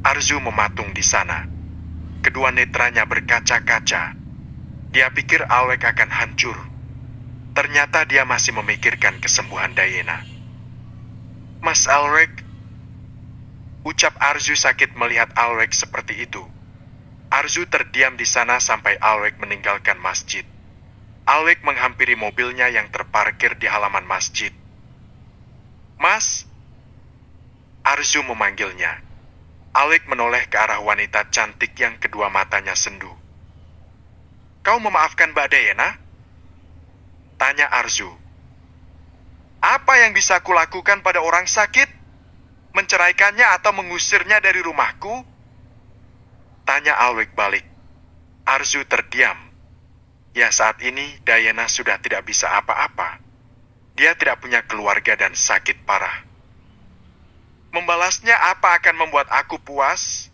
Arzu mematung di sana. Kedua netranya berkaca-kaca. Dia pikir Alwek akan hancur. Ternyata dia masih memikirkan kesembuhan Diana. Mas Alwek. Ucap Arzu sakit melihat Alwek seperti itu. Arzu terdiam di sana sampai Alwek meninggalkan masjid. Alec menghampiri mobilnya yang terparkir di halaman masjid. "Mas," Arzu memanggilnya. Alec menoleh ke arah wanita cantik yang kedua matanya sendu. "Kau memaafkan Mbak Diana?" tanya Arzu. "Apa yang bisa kulakukan pada orang sakit? Menceraikannya atau mengusirnya dari rumahku?" tanya Alec balik. Arzu terdiam. Ya, saat ini Diana sudah tidak bisa apa-apa. Dia tidak punya keluarga dan sakit parah. "Membalasnya apa akan membuat aku puas?"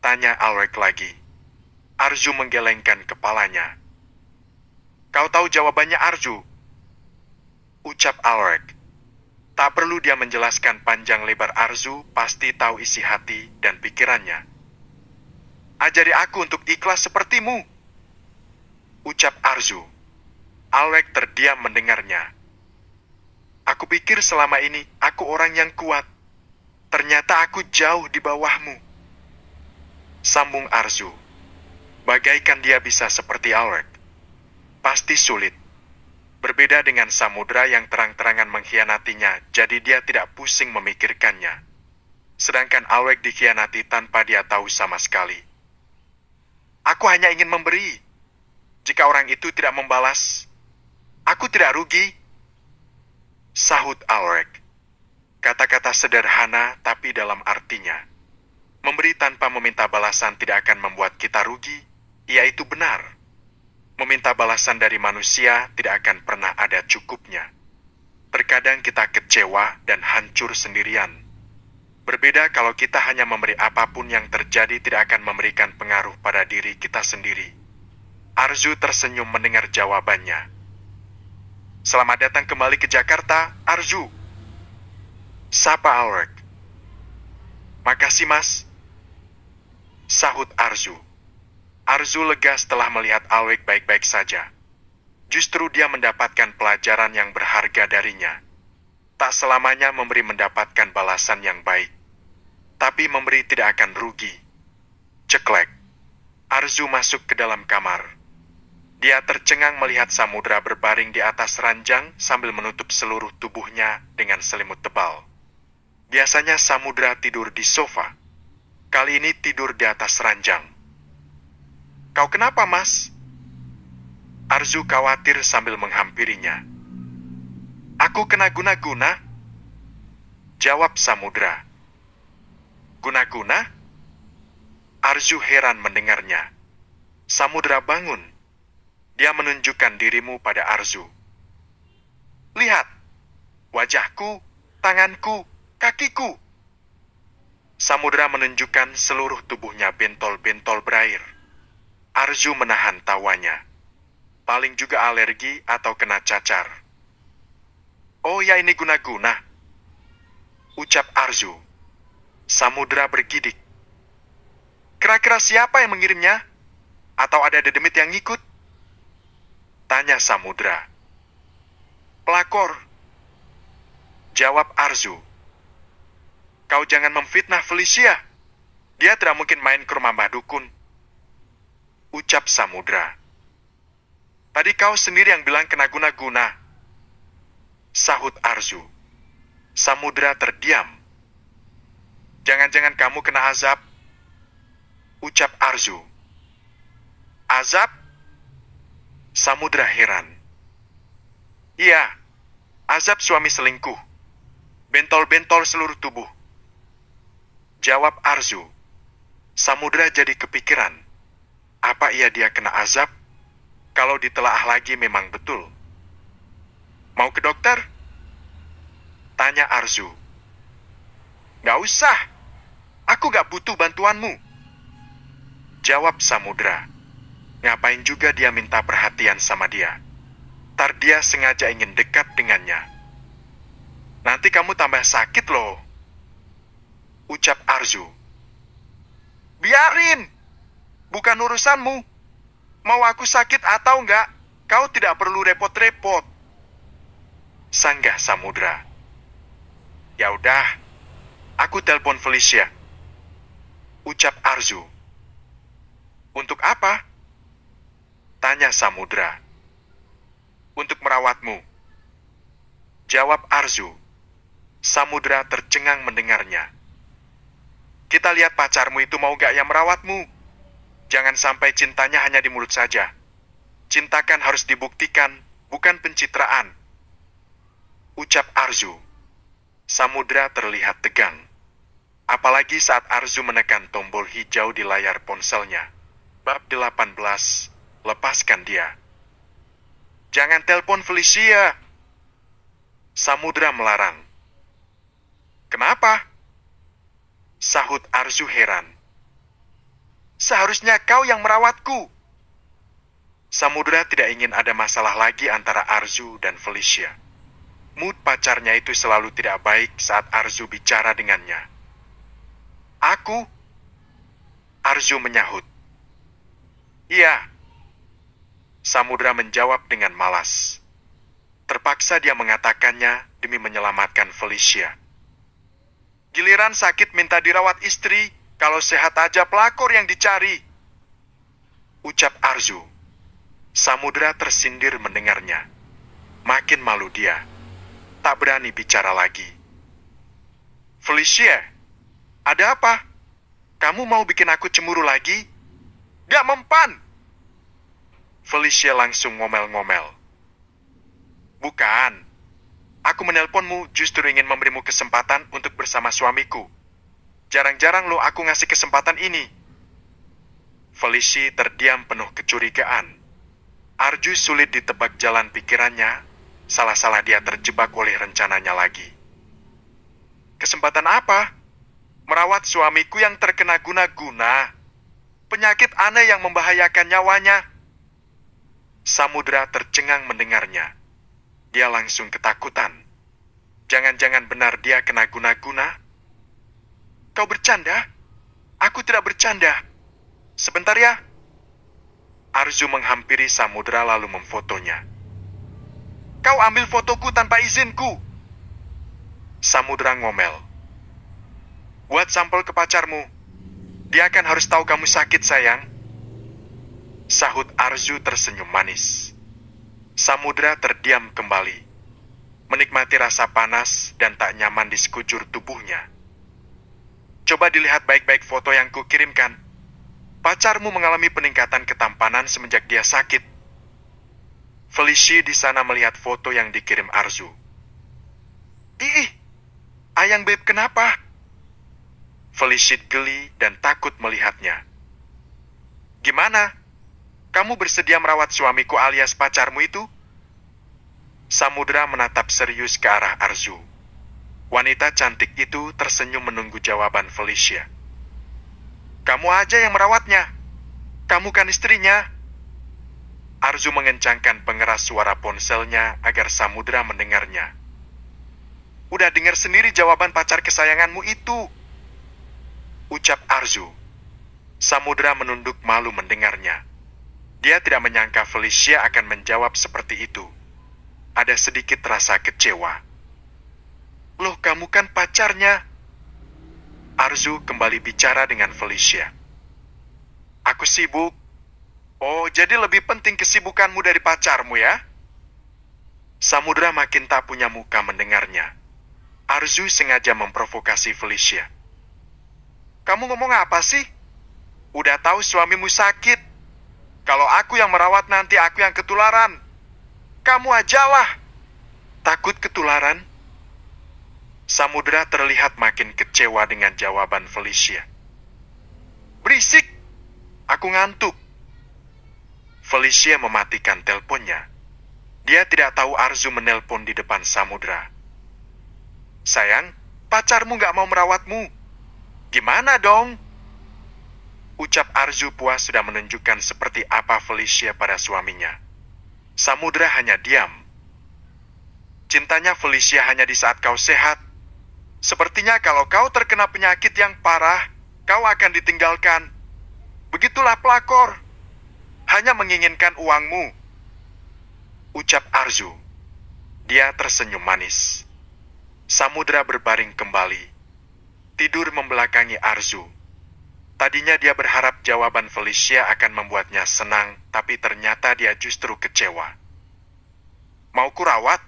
tanya Alec lagi. Arzu menggelengkan kepalanya. "Kau tahu jawabannya, Arzu?" ucap Alec. Tak perlu dia menjelaskan panjang lebar, Arzu pasti tahu isi hati dan pikirannya. "Ajari aku untuk ikhlas sepertimu," ucap Arzu. Alec terdiam mendengarnya. "Aku pikir selama ini aku orang yang kuat. Ternyata aku jauh di bawahmu," sambung Arzu. Bagaikan dia bisa seperti Alec. Pasti sulit. Berbeda dengan Samudra yang terang-terangan mengkhianatinya, jadi dia tidak pusing memikirkannya. Sedangkan Alec dikhianati tanpa dia tahu sama sekali. "Aku hanya ingin memberi. Jika orang itu tidak membalas, aku tidak rugi," sahut Alec. Kata-kata sederhana tapi dalam artinya. Memberi tanpa meminta balasan tidak akan membuat kita rugi, yaitu benar. Meminta balasan dari manusia tidak akan pernah ada cukupnya. Terkadang kita kecewa dan hancur sendirian. Berbeda kalau kita hanya memberi, apapun yang terjadi tidak akan memberikan pengaruh pada diri kita sendiri. Arzu tersenyum mendengar jawabannya. "Selamat datang kembali ke Jakarta, Arzu," sapa Alec. "Makasih, Mas," sahut Arzu. Arzu lega setelah melihat Alec baik-baik saja. Justru dia mendapatkan pelajaran yang berharga darinya. Tak selamanya memberi mendapatkan balasan yang baik. Tapi memberi tidak akan rugi. Ceklek. Arzu masuk ke dalam kamar. Dia tercengang melihat Samudra berbaring di atas ranjang sambil menutup seluruh tubuhnya dengan selimut tebal. Biasanya Samudra tidur di sofa. Kali ini tidur di atas ranjang. "Kau kenapa, Mas?" Arzu khawatir sambil menghampirinya. "Aku kena guna-guna," jawab Samudra. "Guna-guna?" Arzu heran mendengarnya. Samudra bangun. Dia menunjukkan dirimu pada Arzu. "Lihat, wajahku, tanganku, kakiku." Samudra menunjukkan seluruh tubuhnya bentol-bentol berair. Arzu menahan tawanya. Paling juga alergi atau kena cacar. "Oh ya, ini guna-guna," ucap Arzu. Samudra bergidik. "Kira-kira siapa yang mengirimnya? Atau ada dedemit yang ngikut?" tanya Samudra. "Pelakor," jawab Arzu. "Kau jangan memfitnah Felicia. Dia tidak mungkin main ke rumah Mbah Dukun," ucap Samudra. "Tadi kau sendiri yang bilang kena guna-guna," sahut Arzu. Samudra terdiam. "Jangan-jangan kamu kena azab," ucap Arzu. "Azab?" Samudra heran. "Iya, azab suami selingkuh. Bentol-bentol seluruh tubuh," jawab Arzu. Samudra jadi kepikiran. Apa iya dia kena azab? Kalau ditelaah lagi memang betul. "Mau ke dokter?" tanya Arzu. "Nggak usah. Aku nggak butuh bantuanmu," jawab Samudra. Ngapain juga dia minta perhatian sama dia? Tar dia sengaja ingin dekat dengannya. "Nanti kamu tambah sakit loh," ucap Arzu. "Biarin. Bukan urusanmu. Mau aku sakit atau enggak, kau tidak perlu repot-repot," sanggah Samudra. "Ya udah, aku telepon Felicia," ucap Arzu. "Untuk apa?" tanya tanya Samudra. Untuk merawatmu, jawab Arzu. Samudra tercengang mendengarnya. Kita lihat pacarmu itu mau gak ya merawatmu. Jangan sampai cintanya hanya di mulut saja. Cintakan harus dibuktikan, bukan pencitraan. Ucap Arzu. Samudra terlihat tegang. Apalagi saat Arzu menekan tombol hijau di layar ponselnya. Bab 18, lepaskan dia. Jangan telepon Felicia. Samudra melarang. Kenapa? Sahut Arzu heran. Seharusnya kau yang merawatku. Samudra tidak ingin ada masalah lagi antara Arzu dan Felicia. Mood pacarnya itu selalu tidak baik saat Arzu bicara dengannya. Aku? Arzu menyahut. Iya. Samudra menjawab dengan malas. Terpaksa dia mengatakannya demi menyelamatkan Felicia. Giliran sakit minta dirawat istri, kalau sehat aja pelakor yang dicari. Ucap Arzu. Samudra tersindir mendengarnya. Makin malu dia. Tak berani bicara lagi. Felicia, ada apa? Kamu mau bikin aku cemburu lagi? Gak mempan! Felicia langsung ngomel-ngomel. Bukan. Aku menelponmu justru ingin memberimu kesempatan untuk bersama suamiku. Jarang-jarang lo aku ngasih kesempatan ini. Felicia terdiam penuh kecurigaan. Arzu sulit ditebak jalan pikirannya. Salah-salah dia terjebak oleh rencananya lagi. Kesempatan apa? Merawat suamiku yang terkena guna-guna. Penyakit aneh yang membahayakan nyawanya. Samudra tercengang mendengarnya. Dia langsung ketakutan. Jangan-jangan benar dia kena guna-guna? Kau bercanda? Aku tidak bercanda. Sebentar ya. Arzu menghampiri Samudra lalu memfotonya. Kau ambil fotoku tanpa izinku. Samudra ngomel. Buat sampel ke pacarmu. Dia kan harus tahu kamu sakit, sayang. Sahut Arzu tersenyum manis. Samudra terdiam kembali. Menikmati rasa panas dan tak nyaman di sekujur tubuhnya. Coba dilihat baik-baik foto yang kukirimkan. Pacarmu mengalami peningkatan ketampanan semenjak dia sakit. Felicia di sana melihat foto yang dikirim Arzu. Ih, ayang beb kenapa? Felicia geli dan takut melihatnya. Gimana? Kamu bersedia merawat suamiku alias pacarmu itu? Samudra menatap serius ke arah Arzu. Wanita cantik itu tersenyum menunggu jawaban Felicia. Kamu aja yang merawatnya. Kamu kan istrinya. Arzu mengencangkan pengeras suara ponselnya agar Samudra mendengarnya. Udah dengar sendiri jawaban pacar kesayanganmu itu. Ucap Arzu. Samudra menunduk malu mendengarnya. Dia tidak menyangka Felicia akan menjawab seperti itu. Ada sedikit rasa kecewa. Loh, kamu kan pacarnya. Arzu kembali bicara dengan Felicia. Aku sibuk. Oh, jadi lebih penting kesibukanmu dari pacarmu ya? Samudra makin tak punya muka mendengarnya. Arzu sengaja memprovokasi Felicia. Kamu ngomong apa sih? Udah tahu suamimu sakit. Kalau aku yang merawat nanti aku yang ketularan. Kamu ajalah. Takut ketularan? Samudra terlihat makin kecewa dengan jawaban Felicia. Berisik! Aku ngantuk. Felicia mematikan teleponnya. Dia tidak tahu Arzu menelpon di depan Samudra. Sayang, pacarmu gak mau merawatmu. Gimana dong? Ucap Arzu puas sudah menunjukkan seperti apa Felicia pada suaminya. Samudra hanya diam. Cintanya Felicia hanya di saat kau sehat. Sepertinya kalau kau terkena penyakit yang parah, kau akan ditinggalkan. Begitulah pelakor. Hanya menginginkan uangmu. Ucap Arzu. Dia tersenyum manis. Samudra berbaring kembali. Tidur membelakangi Arzu. Tadinya dia berharap jawaban Felicia akan membuatnya senang, tapi ternyata dia justru kecewa. "Mau kurawat?"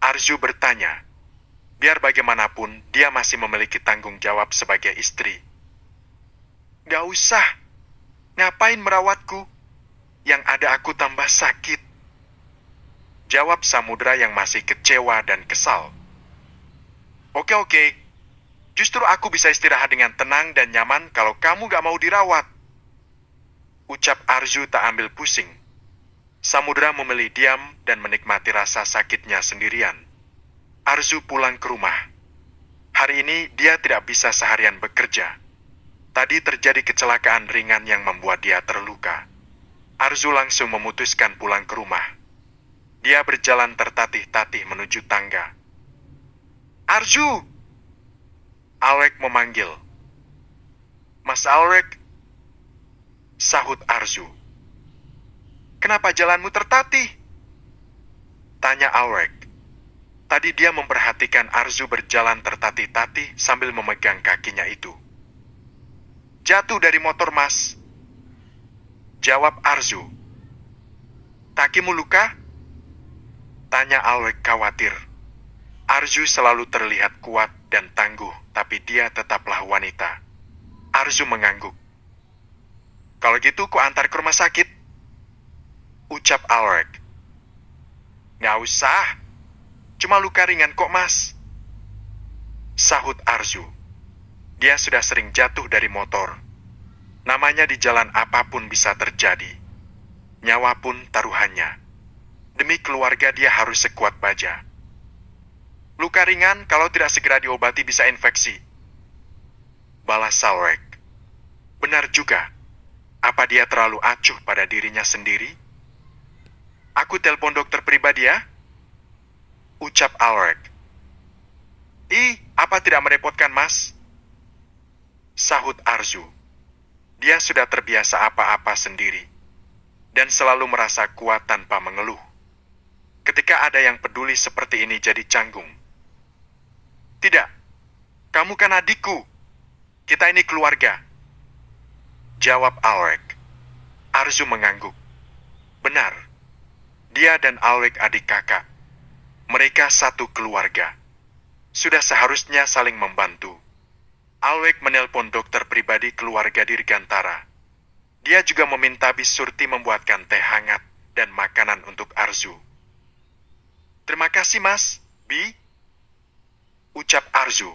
Arzu bertanya. Biar bagaimanapun, dia masih memiliki tanggung jawab sebagai istri. "Gak usah. Ngapain merawatku? Yang ada aku tambah sakit," jawab Samudra yang masih kecewa dan kesal. Oke. Justru aku bisa istirahat dengan tenang dan nyaman kalau kamu gak mau dirawat," ucap Arzu tak ambil pusing. Samudra memilih diam dan menikmati rasa sakitnya sendirian. Arzu pulang ke rumah. Hari ini dia tidak bisa seharian bekerja. Tadi terjadi kecelakaan ringan yang membuat dia terluka. Arzu langsung memutuskan pulang ke rumah. Dia berjalan tertatih-tatih menuju tangga. "Arzu!" Alek memanggil. "Mas Alek," sahut Arzu. "Kenapa jalanmu tertatih?" tanya Alek. Tadi dia memperhatikan Arzu berjalan tertatih-tatih sambil memegang kakinya itu. "Jatuh dari motor, Mas," jawab Arzu. "Kakimu luka?" tanya Alek khawatir. Arzu selalu terlihat kuat dan tangguh, tapi dia tetaplah wanita. Arzu mengangguk. "Kalau gitu ku antar ke rumah sakit," ucap Alek. "Nggak usah. Cuma luka ringan kok, Mas," sahut Arzu. Dia sudah sering jatuh dari motor. Namanya di jalan apapun bisa terjadi. Nyawa pun taruhannya. Demi keluarga dia harus sekuat baja. "Luka ringan kalau tidak segera diobati bisa infeksi," balas Salrek. Benar juga. Apa dia terlalu acuh pada dirinya sendiri? "Aku telepon dokter pribadi ya," ucap Alrek. Apa tidak merepotkan, Mas?" sahut Arzu. Dia sudah terbiasa apa-apa sendiri, dan selalu merasa kuat tanpa mengeluh. Ketika ada yang peduli seperti ini jadi canggung. "Tidak, kamu kan adikku. Kita ini keluarga," jawab Alek. Arzu mengangguk. Benar, dia dan Alek adik kakak. Mereka satu keluarga. Sudah seharusnya saling membantu. Alek menelpon dokter pribadi keluarga Dirgantara. Dia juga meminta Bisurti membuatkan teh hangat dan makanan untuk Arzu. "Terima kasih, Mas, Bi," ucap Arzu.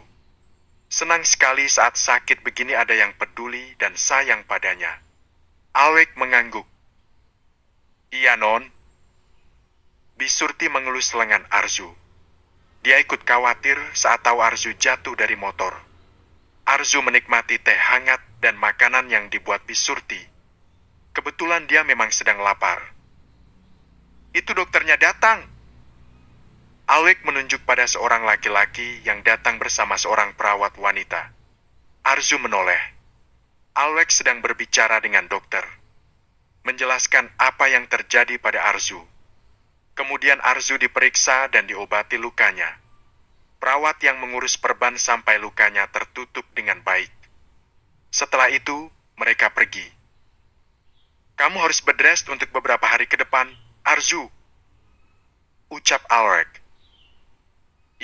Senang sekali saat sakit begini ada yang peduli dan sayang padanya. Alek mengangguk. "Iya, Non." Bisurti mengelus lengan Arzu. Dia ikut khawatir saat tahu Arzu jatuh dari motor. Arzu menikmati teh hangat dan makanan yang dibuat Bisurti. Kebetulan dia memang sedang lapar. "Itu dokternya datang." Alek menunjuk pada seorang laki-laki yang datang bersama seorang perawat wanita. Arzu menoleh. Alek sedang berbicara dengan dokter, menjelaskan apa yang terjadi pada Arzu. Kemudian Arzu diperiksa dan diobati lukanya. Perawat yang mengurus perban sampai lukanya tertutup dengan baik. Setelah itu, mereka pergi. "Kamu harus bed-rest untuk beberapa hari ke depan, Arzu," ucap Alek.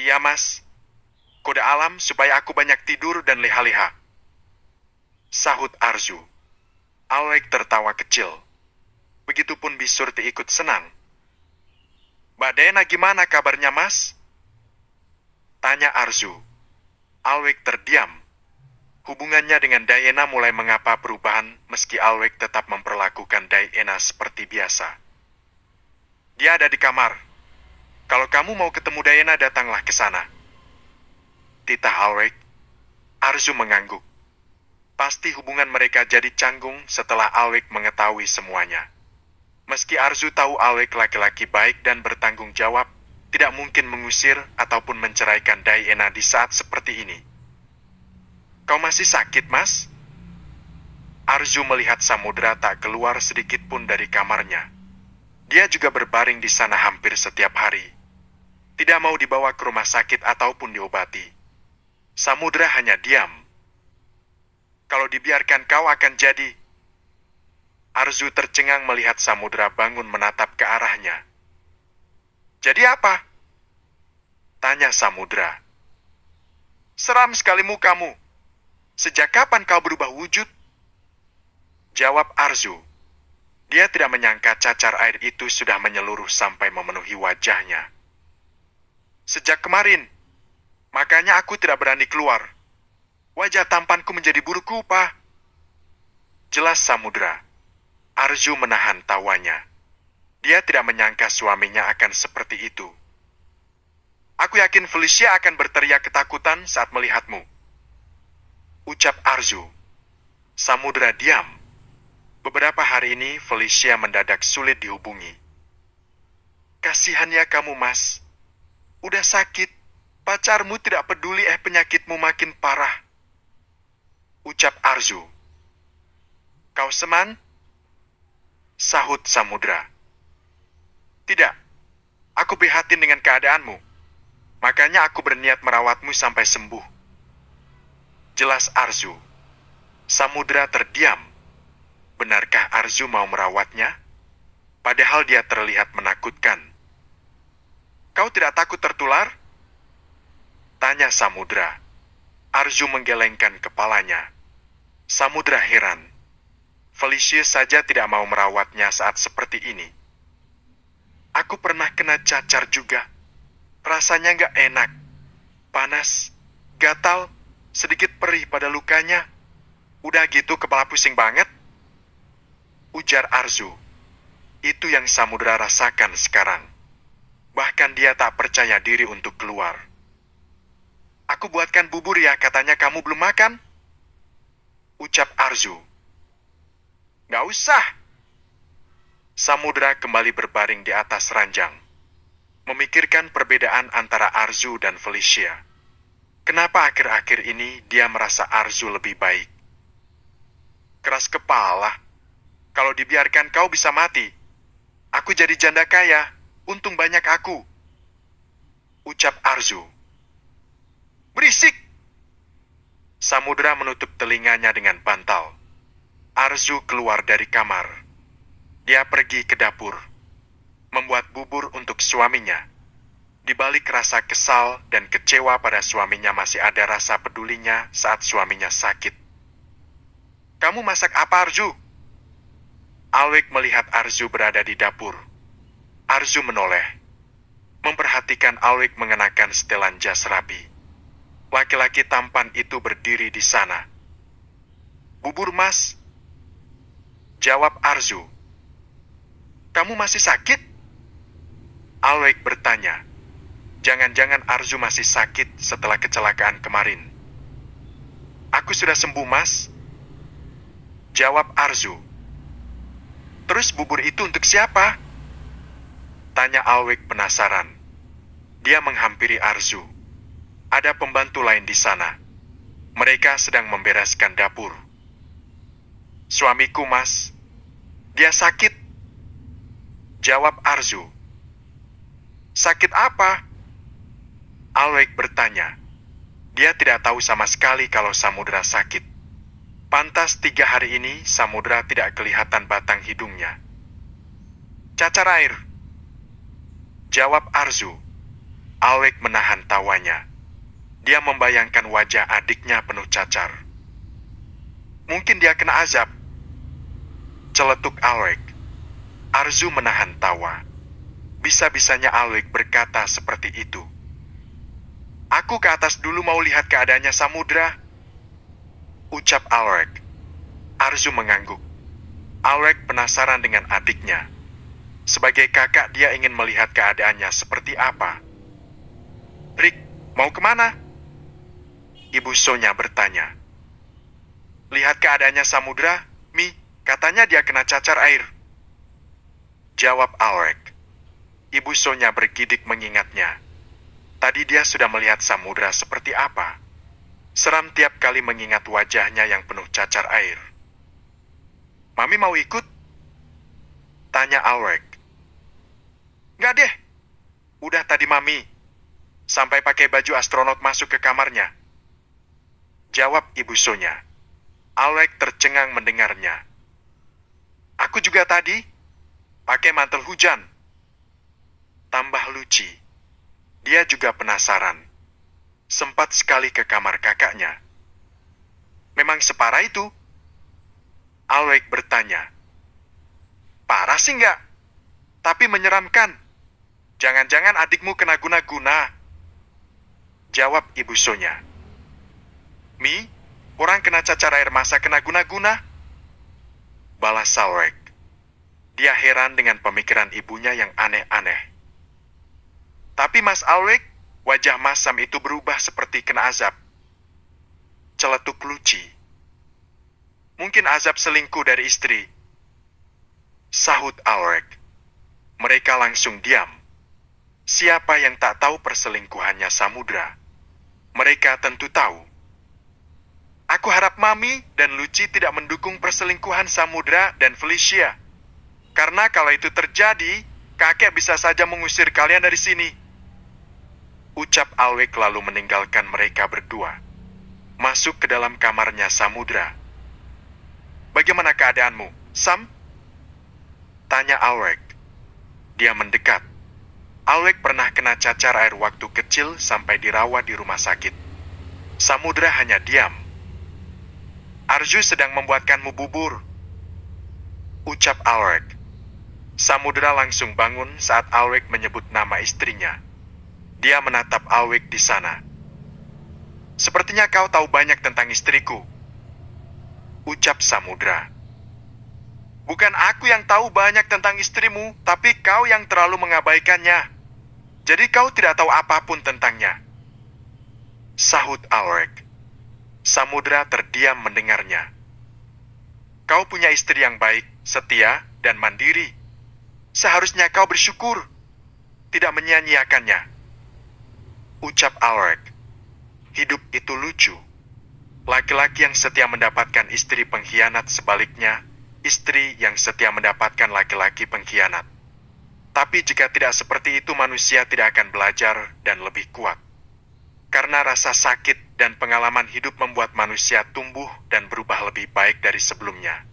"Iya, Mas. Kode alam supaya aku banyak tidur dan leha-leha," sahut Arzu. Alek tertawa kecil. Begitupun Bisurti ikut senang. "Mbak Dena gimana kabarnya, Mas?" tanya Arzu. Alek terdiam. Hubungannya dengan Diana mulai mengapa perubahan meski Alek tetap memperlakukan Diana seperti biasa. "Dia ada di kamar. Kalau kamu mau ketemu Diana, datanglah ke sana," titah Alek. Arzu mengangguk. Pasti hubungan mereka jadi canggung setelah Alek mengetahui semuanya. Meski Arzu tahu Alek laki-laki baik dan bertanggung jawab, tidak mungkin mengusir ataupun menceraikan Diana di saat seperti ini. "Kau masih sakit, Mas?" Arzu melihat Samudra tak keluar sedikit pun dari kamarnya. Dia juga berbaring di sana hampir setiap hari. Tidak mau dibawa ke rumah sakit ataupun diobati. Samudra hanya diam. Kalau dibiarkan kau akan jadi. Arzu tercengang melihat Samudra bangun menatap ke arahnya. Jadi apa? Tanya Samudra. Seram sekali mukamu. Sejak kapan kau berubah wujud? Jawab Arzu. Dia tidak menyangka cacar air itu sudah menyeluruh sampai memenuhi wajahnya. Sejak kemarin, makanya aku tidak berani keluar. Wajah tampanku menjadi buruk rupa. Jelas Samudra. Arzu menahan tawanya. Dia tidak menyangka suaminya akan seperti itu. Aku yakin Felicia akan berteriak ketakutan saat melihatmu. Ucap Arzu. Samudra diam. Beberapa hari ini Felicia mendadak sulit dihubungi. Kasihan ya kamu, Mas. Udah sakit. Pacarmu tidak peduli penyakitmu makin parah. Ucap Arzu. Kau seman? Sahut Samudra. Tidak. Aku prihatin dengan keadaanmu. Makanya aku berniat merawatmu sampai sembuh. Jelas Arzu. Samudra terdiam. Benarkah Arzu mau merawatnya? Padahal dia terlihat menakutkan. Kau tidak takut tertular? Tanya Samudra. Arzu menggelengkan kepalanya. Samudra heran. Felicia saja tidak mau merawatnya saat seperti ini. Aku pernah kena cacar juga. Rasanya nggak enak. Panas, gatal, sedikit perih pada lukanya. Udah gitu kepala pusing banget. Ujar Arzu. Itu yang Samudra rasakan sekarang. Bahkan dia tak percaya diri untuk keluar. Aku buatkan bubur ya, katanya kamu belum makan. Ucap Arzu. Nggak usah. Samudra kembali berbaring di atas ranjang. Memikirkan perbedaan antara Arzu dan Felicia. Kenapa akhir-akhir ini dia merasa Arzu lebih baik? Keras kepala. Kalau dibiarkan kau bisa mati. Aku jadi janda kaya. Untung banyak aku. Ucap Arzu. Berisik. Samudra menutup telinganya dengan bantal. Arzu keluar dari kamar. Dia pergi ke dapur. Membuat bubur untuk suaminya. Di balik rasa kesal dan kecewa pada suaminya masih ada rasa pedulinya saat suaminya sakit. Kamu masak apa, Arzu? Alwek melihat Arzu berada di dapur. Arzu menoleh. Memperhatikan Alwek mengenakan setelan jas rapi. Laki-laki tampan itu berdiri di sana. Bubur, Mas. Jawab Arzu. Kamu masih sakit? Alwek bertanya. Jangan-jangan Arzu masih sakit setelah kecelakaan kemarin. Aku sudah sembuh, Mas. Jawab Arzu. Terus bubur itu untuk siapa? Tanya Alwek penasaran. Dia menghampiri Arzu. Ada pembantu lain di sana. Mereka sedang membereskan dapur. Suamiku, Mas. Dia sakit. Jawab Arzu. Sakit apa? Alwek bertanya. Dia tidak tahu sama sekali kalau Samudra sakit. Pantas 3 hari ini Samudra tidak kelihatan batang hidungnya. Cacar air. Jawab Arzu. Alwek menahan tawanya. Dia membayangkan wajah adiknya penuh cacar. Mungkin dia kena azab. Celetuk Alwek. Arzu menahan tawa. Bisa-bisanya Alwek berkata seperti itu. Aku ke atas dulu mau lihat keadaannya Samudra. Ucap Alwek. Arzu mengangguk. Alwek penasaran dengan adiknya. Sebagai kakak dia ingin melihat keadaannya seperti apa. Rick, mau kemana? Ibu Sonya bertanya. Lihat keadaannya Samudra, Mi, katanya dia kena cacar air. Jawab Alwek. Ibu Sonya bergidik mengingatnya. Tadi dia sudah melihat Samudra seperti apa. Seram tiap kali mengingat wajahnya yang penuh cacar air. Mami mau ikut? Tanya Alwek. Nggak deh. Udah tadi Mami. Sampai pakai baju astronot masuk ke kamarnya. Jawab Ibu Sonya. Alec tercengang mendengarnya. Aku juga tadi pakai mantel hujan. Tambah Luci. Dia juga penasaran. Sempat sekali ke kamar kakaknya. Memang separah itu? Alec bertanya. Parah sih nggak? Tapi menyeramkan. Jangan-jangan adikmu kena guna-guna. Jawab Ibu Sonya. Mi, orang kena cacar air masa kena guna-guna? Balas Alec. Dia heran dengan pemikiran ibunya yang aneh-aneh. Tapi Mas Alec, wajah Mas Sam itu berubah seperti kena azab. Celetuk Luci. Mungkin azab selingkuh dari istri. Sahut Alec. Mereka langsung diam. Siapa yang tak tahu perselingkuhannya Samudra? Mereka tentu tahu. Aku harap Mami dan Luci tidak mendukung perselingkuhan Samudra dan Felicia. Karena kalau itu terjadi, kakek bisa saja mengusir kalian dari sini. Ucap Alec lalu meninggalkan mereka berdua. Masuk ke dalam kamarnya Samudra. Bagaimana keadaanmu, Sam? Tanya Alec. Dia mendekat. Alec pernah kena cacar air waktu kecil sampai dirawat di rumah sakit. Samudra hanya diam. Arju sedang membuatkanmu bubur. Ucap Alec. Samudra langsung bangun saat Alec menyebut nama istrinya. Dia menatap Alec di sana. Sepertinya kau tahu banyak tentang istriku. Ucap Samudra. Bukan aku yang tahu banyak tentang istrimu, tapi kau yang terlalu mengabaikannya. Jadi kau tidak tahu apapun tentangnya. Sahut Alec. Samudra terdiam mendengarnya. Kau punya istri yang baik, setia, dan mandiri. Seharusnya kau bersyukur, tidak menyia-nyiakannya. Ucap Alec. Hidup itu lucu. Laki-laki yang setia mendapatkan istri pengkhianat, sebaliknya, istri yang setia mendapatkan laki-laki pengkhianat. Tapi jika tidak seperti itu, manusia tidak akan belajar dan lebih kuat. Karena rasa sakit dan pengalaman hidup membuat manusia tumbuh dan berubah lebih baik dari sebelumnya.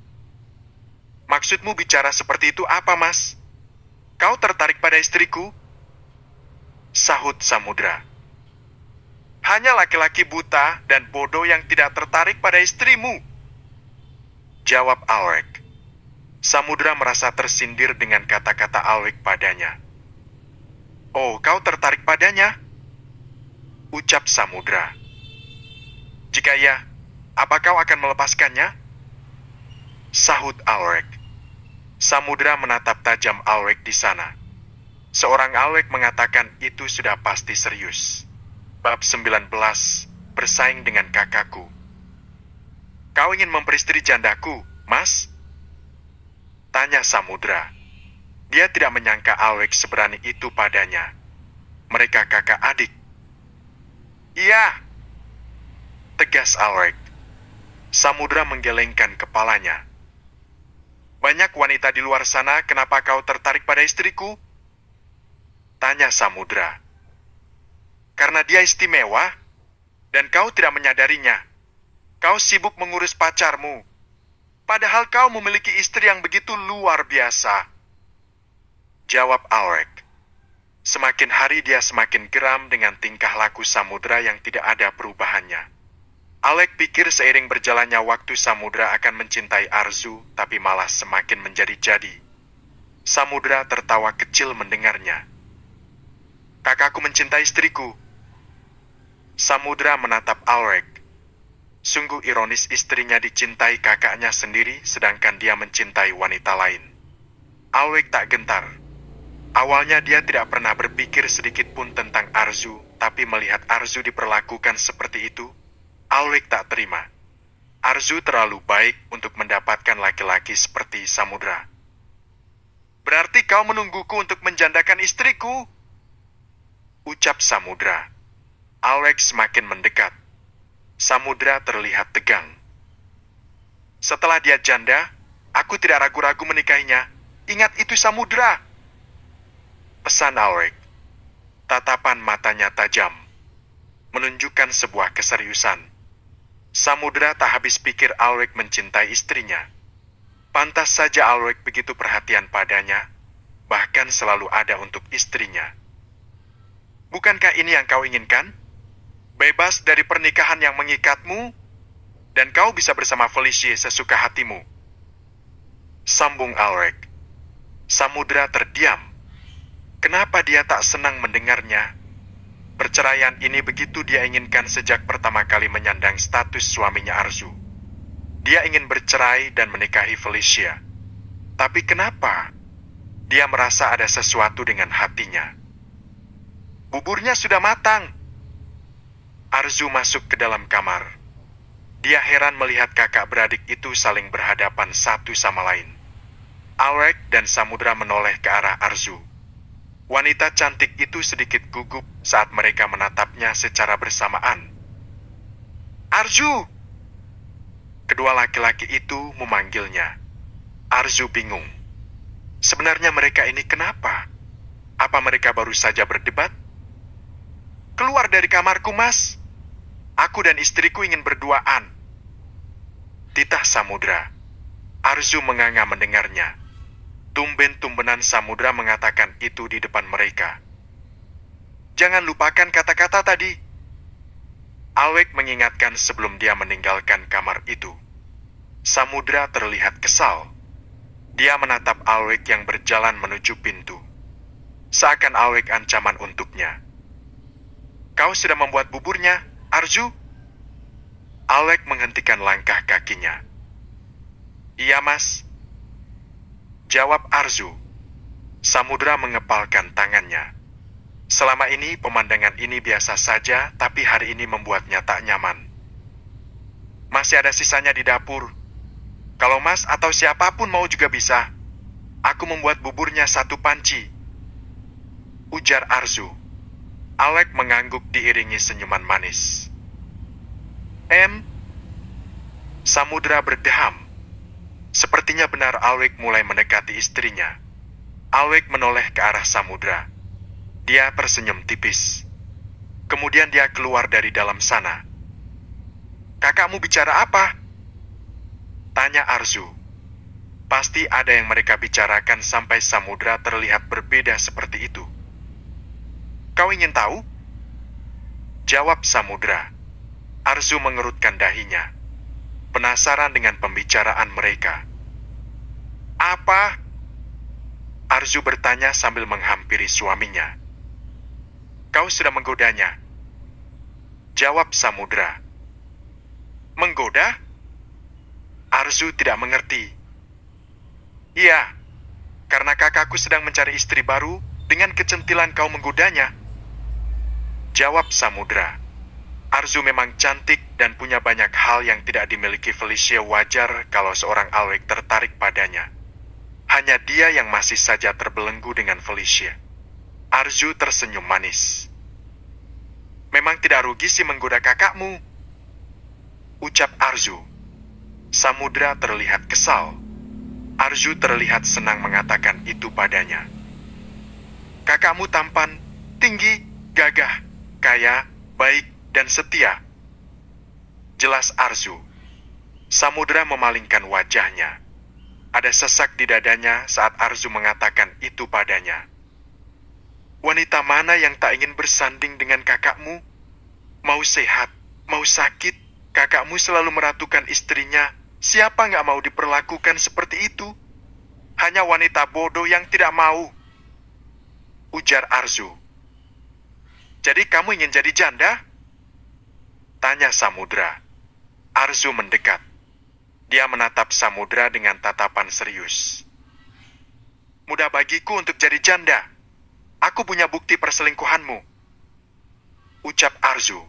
Maksudmu bicara seperti itu apa, Mas? Kau tertarik pada istriku? Sahut Samudra. Hanya laki-laki buta dan bodoh yang tidak tertarik pada istrimu. Jawab Alec. Samudra merasa tersindir dengan kata-kata Alec padanya. Oh, kau tertarik padanya? Ucap Samudra. Jika ya, apa kau akan melepaskannya? Sahut Alec. Samudra menatap tajam Alec di sana. Seorang Alec mengatakan itu sudah pasti serius. Bab 19, bersaing dengan kakakku. Kau ingin memperistri jandaku, Mas? Tanya Samudra. Dia tidak menyangka Alec seberani itu padanya. Mereka kakak adik. Iya, tegas Alec. Samudra menggelengkan kepalanya. Banyak wanita di luar sana, kenapa kau tertarik pada istriku? Tanya Samudra. Karena dia istimewa, dan kau tidak menyadarinya. Kau sibuk mengurus pacarmu, padahal kau memiliki istri yang begitu luar biasa. Jawab Alec. Semakin hari dia semakin geram dengan tingkah laku Samudra yang tidak ada perubahannya. Alec pikir seiring berjalannya waktu Samudra akan mencintai Arzu, tapi malah semakin menjadi-jadi. Samudra tertawa kecil mendengarnya. Kakakku mencintai istriku. Samudra menatap Alec. Sungguh ironis istrinya dicintai kakaknya sendiri, sedangkan dia mencintai wanita lain. Alec tak gentar. Awalnya dia tidak pernah berpikir sedikit pun tentang Arzu, tapi melihat Arzu diperlakukan seperti itu, Alec tak terima. Arzu terlalu baik untuk mendapatkan laki-laki seperti Samudra. Berarti kau menungguku untuk menjandakan istriku? Ucap Samudra. Alec semakin mendekat. Samudra terlihat tegang. Setelah dia janda, aku tidak ragu-ragu menikahinya. Ingat itu Samudra. Pesan Alec. Tatapan matanya tajam, menunjukkan sebuah keseriusan. Samudra tak habis pikir Alwek mencintai istrinya. Pantas saja Alwek begitu perhatian padanya, bahkan selalu ada untuk istrinya. Bukankah ini yang kau inginkan? Bebas dari pernikahan yang mengikatmu, dan kau bisa bersama Felicia sesuka hatimu. Sambung Alwek. Samudra terdiam. Kenapa dia tak senang mendengarnya? Perceraian ini begitu dia inginkan sejak pertama kali menyandang status suaminya Arzu. Dia ingin bercerai dan menikahi Felicia. Tapi kenapa? Dia merasa ada sesuatu dengan hatinya. Buburnya sudah matang. Arzu masuk ke dalam kamar. Dia heran melihat kakak beradik itu saling berhadapan satu sama lain. Alwek dan Samudra menoleh ke arah Arzu. Wanita cantik itu sedikit gugup saat mereka menatapnya secara bersamaan. Arzu! Kedua laki-laki itu memanggilnya. Arzu bingung. Sebenarnya mereka ini kenapa? Apa mereka baru saja berdebat? Keluar dari kamarku, Mas. Aku dan istriku ingin berduaan. Titah Samudra. Arzu menganga mendengarnya. Tumben-tumbenan Samudra mengatakan itu di depan mereka. Jangan lupakan kata-kata tadi. Alwek mengingatkan sebelum dia meninggalkan kamar itu. Samudra terlihat kesal. Dia menatap Alwek yang berjalan menuju pintu. Seakan Alwek ancaman untuknya. Kau sudah membuat buburnya, Arzu? Alwek menghentikan langkah kakinya. Iya, Mas. Jawab Arzu. Samudra mengepalkan tangannya. Selama ini pemandangan ini biasa saja, tapi hari ini membuatnya tak nyaman. Masih ada sisanya di dapur. Kalau Mas atau siapapun mau juga bisa. Aku membuat buburnya 1 panci. Ujar Arzu. Alwek mengangguk diiringi senyuman manis. Samudra berdeham. Sepertinya benar Alwek mulai mendekati istrinya. Alwek menoleh ke arah Samudra. Dia tersenyum tipis. Kemudian dia keluar dari dalam sana. Kakakmu bicara apa? Tanya Arzu. Pasti ada yang mereka bicarakan sampai Samudra terlihat berbeda seperti itu. Kau ingin tahu? Jawab Samudra. Arzu mengerutkan dahinya. Penasaran dengan pembicaraan mereka. Apa? Arzu bertanya sambil menghampiri suaminya. Kau sudah menggodanya? Jawab Samudra. Menggoda? Arzu tidak mengerti. Iya, karena kakakku sedang mencari istri baru, dengan kecentilan kau menggodanya. Jawab Samudra. Arzu memang cantik dan punya banyak hal yang tidak dimiliki Felicia. Wajar kalau seorang Alwek tertarik padanya. Hanya dia yang masih saja terbelenggu dengan Felicia. Arzu tersenyum manis. Memang tidak rugi sih menggoda kakakmu. Ucap Arzu. Samudra terlihat kesal. Arzu terlihat senang mengatakan itu padanya. Kakakmu tampan, tinggi, gagah, kaya, baik, dan setia. Jelas Arzu. Samudra memalingkan wajahnya. Ada sesak di dadanya saat Arzu mengatakan itu padanya. Wanita mana yang tak ingin bersanding dengan kakakmu? Mau sehat, mau sakit, kakakmu selalu meratukan istrinya. Siapa nggak mau diperlakukan seperti itu? Hanya wanita bodoh yang tidak mau. Ujar Arzu. Jadi kamu ingin jadi janda? Tanya Samudra. Arzu mendekat. Dia menatap Samudra dengan tatapan serius. Mudah bagiku untuk jadi janda. Aku punya bukti perselingkuhanmu. Ucap Arzu.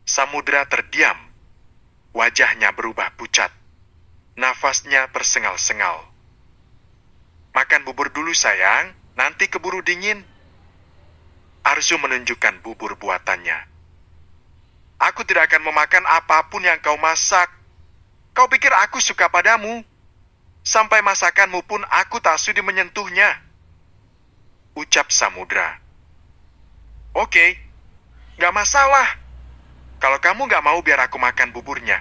Samudra terdiam. Wajahnya berubah pucat. Nafasnya tersengal-sengal. Makan bubur dulu sayang, nanti keburu dingin. Arzu menunjukkan bubur buatannya. Aku tidak akan memakan apapun yang kau masak. Kau pikir aku suka padamu? Sampai masakanmu pun aku tak sudi menyentuhnya. Ucap Samudra. Oke, gak masalah. Kalau kamu nggak mau biar aku makan buburnya.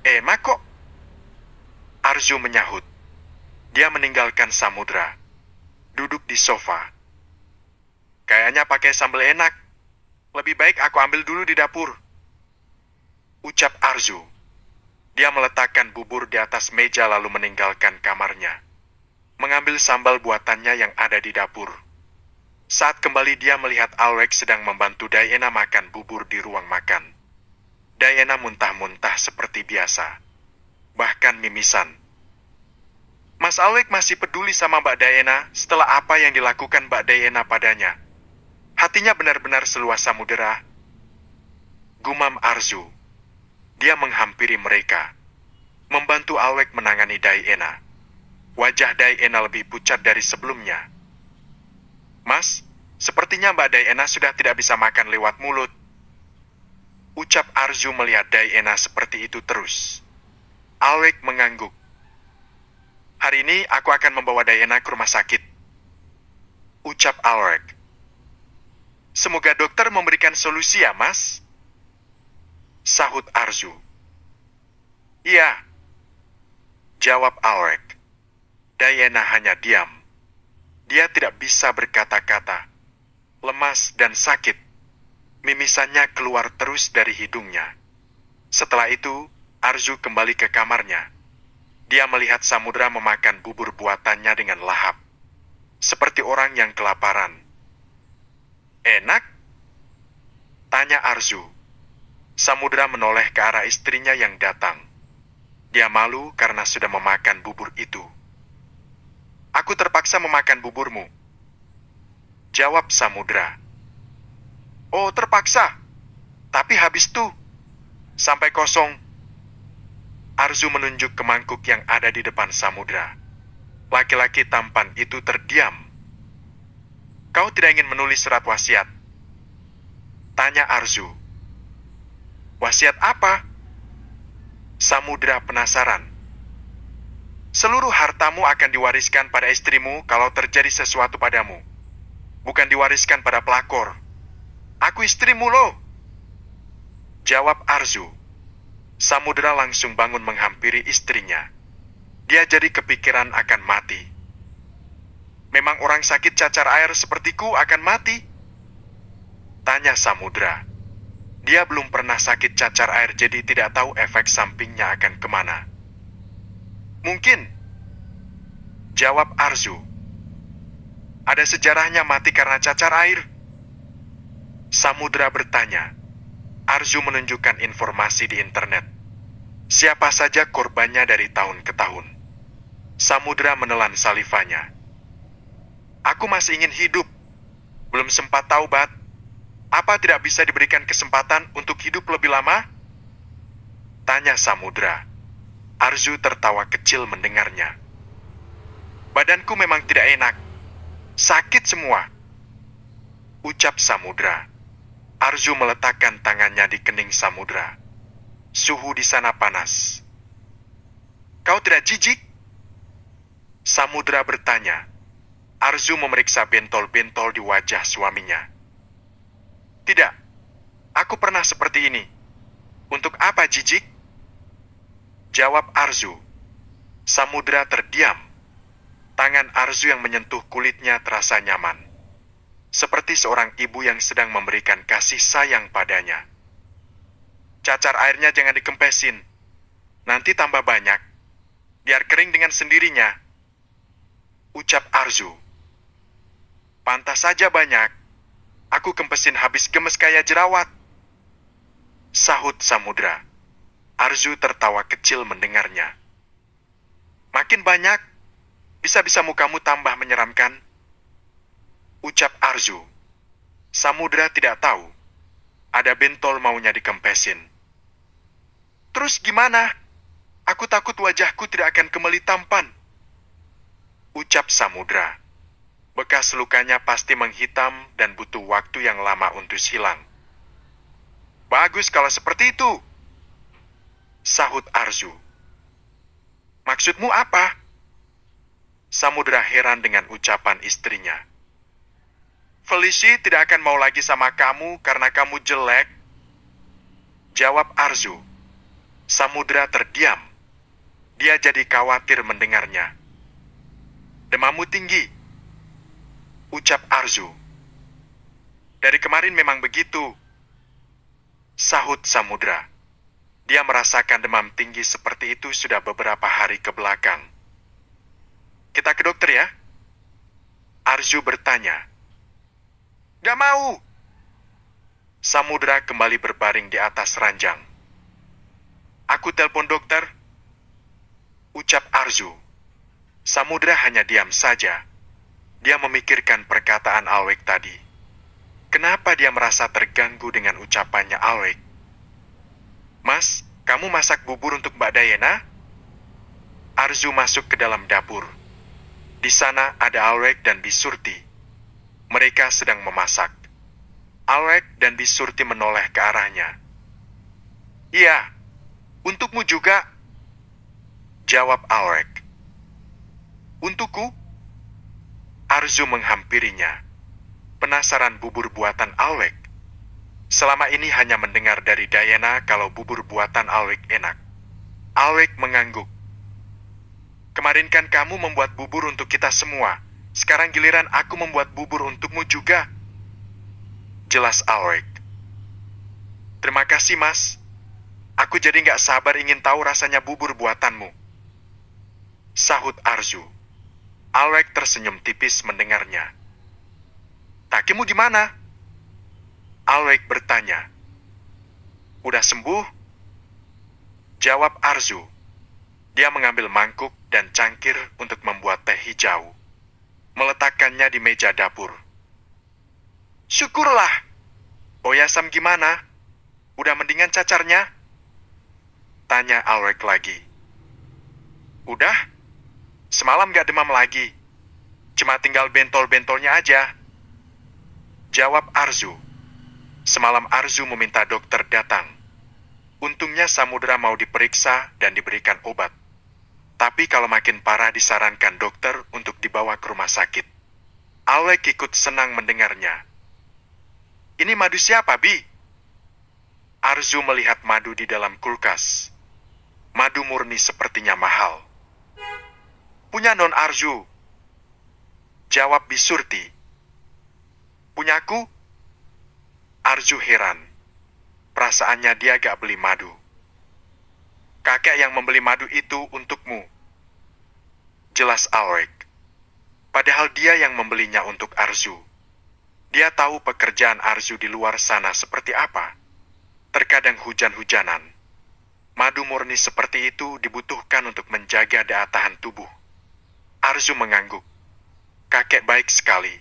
Enak kok. Arzu menyahut. Dia meninggalkan Samudra. Duduk di sofa. Kayaknya pakai sambal enak. Lebih baik aku ambil dulu di dapur. Ucap Arzu. Dia meletakkan bubur di atas meja lalu meninggalkan kamarnya. Mengambil sambal buatannya yang ada di dapur. Saat kembali dia melihat Alwek sedang membantu Diana makan bubur di ruang makan. Diana muntah-muntah seperti biasa. Bahkan mimisan. Mas Alwek masih peduli sama Mbak Diana setelah apa yang dilakukan Mbak Diana padanya. Hatinya benar-benar seluas samudera. Gumam Arzu. Dia menghampiri mereka. Membantu Alwek menangani Diana. Wajah Diana lebih pucat dari sebelumnya. Mas, sepertinya Mbak Diana sudah tidak bisa makan lewat mulut. Ucap Arzu melihat Diana seperti itu terus. Alwek mengangguk. Hari ini aku akan membawa Diana ke rumah sakit. Ucap Alwek. Semoga dokter memberikan solusi ya, Mas. Sahut Arzu. Iya. Jawab Alwek. Diana hanya diam. Dia tidak bisa berkata-kata. Lemas dan sakit. Mimisannya keluar terus dari hidungnya. Setelah itu, Arzu kembali ke kamarnya. Dia melihat Samudra memakan bubur buatannya dengan lahap. Seperti orang yang kelaparan. Enak? Tanya Arzu. Samudra menoleh ke arah istrinya yang datang. Dia malu karena sudah memakan bubur itu. Aku terpaksa memakan buburmu. Jawab Samudra. Oh, terpaksa. Tapi habis tuh. Sampai kosong. Arzu menunjuk ke mangkuk yang ada di depan Samudra. Laki-laki tampan itu terdiam. Kau tidak ingin menulis surat wasiat? Tanya Arzu. Wasiat apa? Samudra penasaran. Seluruh hartamu akan diwariskan pada istrimu kalau terjadi sesuatu padamu. Bukan diwariskan pada pelakor. Aku istrimu loh. Jawab Arzu. Samudra langsung bangun menghampiri istrinya. Dia jadi kepikiran akan mati. Memang orang sakit cacar air sepertiku akan mati? Tanya Samudra. Dia belum pernah sakit cacar air jadi tidak tahu efek sampingnya akan kemana. Mungkin. Jawab Arzu. Ada sejarahnya mati karena cacar air? Samudra bertanya. Arzu menunjukkan informasi di internet. Siapa saja korbannya dari tahun ke tahun. Samudra menelan salivanya. Aku masih ingin hidup. Belum sempat taubat. Apa tidak bisa diberikan kesempatan untuk hidup lebih lama? Tanya Samudra. Arzu tertawa kecil mendengarnya. Badanku memang tidak enak. Sakit semua. Ucap Samudra. Arzu meletakkan tangannya di kening Samudra. Suhu di sana panas. Kau tidak jijik? Samudra bertanya. Arzu memeriksa bentol-bentol di wajah suaminya. Tidak, aku pernah seperti ini. Untuk apa jijik? Jawab Arzu. Samudra terdiam. Tangan Arzu yang menyentuh kulitnya terasa nyaman. Seperti seorang ibu yang sedang memberikan kasih sayang padanya. Cacar airnya jangan dikempesin. Nanti tambah banyak. Biar kering dengan sendirinya. Ucap Arzu. Pantas saja banyak. Aku kempesin habis gemes kayak jerawat. Sahut Samudra. Arzu tertawa kecil mendengarnya. Makin banyak, bisa-bisa mukamu tambah menyeramkan. Ucap Arzu. Samudra tidak tahu. Ada bentol maunya dikempesin. Terus gimana? Aku takut wajahku tidak akan kembali tampan. Ucap Samudra. Bekas lukanya pasti menghitam dan butuh waktu yang lama untuk hilang. Bagus kalau seperti itu. Sahut Arzu. Maksudmu apa? Samudra heran dengan ucapan istrinya. Felici tidak akan mau lagi sama kamu karena kamu jelek. Jawab Arzu. Samudra terdiam. Dia jadi khawatir mendengarnya. Demammu tinggi, ucap Arzu. Dari kemarin memang begitu, sahut Samudra. Dia merasakan demam tinggi seperti itu sudah beberapa hari ke belakang. Kita ke dokter ya? Arzu bertanya. Gak mau. Samudra kembali berbaring di atas ranjang. Aku telepon dokter, ucap Arzu. Samudra hanya diam saja. Dia memikirkan perkataan Alweg tadi. Kenapa dia merasa terganggu dengan ucapannya Alweg? Mas, kamu masak bubur untuk Mbak Dayena? Arzu masuk ke dalam dapur. Di sana ada Alweg dan Bisurti. Mereka sedang memasak. Alweg dan Bisurti menoleh ke arahnya. Iya, untukmu juga, jawab Alweg. Untukku? Arzu menghampirinya. Penasaran bubur buatan Alweg. Selama ini hanya mendengar dari Dayena kalau bubur buatan Alweg enak. Alweg mengangguk. Kemarin kan kamu membuat bubur untuk kita semua. Sekarang giliran aku membuat bubur untukmu juga. Jelas Alweg. Terima kasih, Mas. Aku jadi nggak sabar ingin tahu rasanya bubur buatanmu, sahut Arzu. Alweg tersenyum tipis mendengarnya. Kakimu gimana? Alweg bertanya. Udah sembuh? Jawab Arzu. Dia mengambil mangkuk dan cangkir untuk membuat teh hijau. Meletakkannya di meja dapur. Syukurlah. Oyasam gimana? Udah mendingan cacarnya? Tanya Alweg lagi. Udah? Semalam gak demam lagi. Cuma tinggal bentol-bentolnya aja. Jawab Arzu. Semalam Arzu meminta dokter datang. Untungnya Samudra mau diperiksa dan diberikan obat. Tapi kalau makin parah disarankan dokter untuk dibawa ke rumah sakit. Alweg ikut senang mendengarnya. Ini madu siapa, Bi? Arzu melihat madu di dalam kulkas. Madu murni sepertinya mahal. Punya Non Arzu, jawab Bisurti. Punyaku? Arzu heran. Perasaannya dia gak beli madu. Kakek yang membeli madu itu untukmu, jelas Alweg. Padahal dia yang membelinya untuk Arzu. Dia tahu pekerjaan Arzu di luar sana seperti apa. Terkadang hujan-hujanan. Madu murni seperti itu dibutuhkan untuk menjaga daya tahan tubuh. Arzu mengangguk. Kakek baik sekali.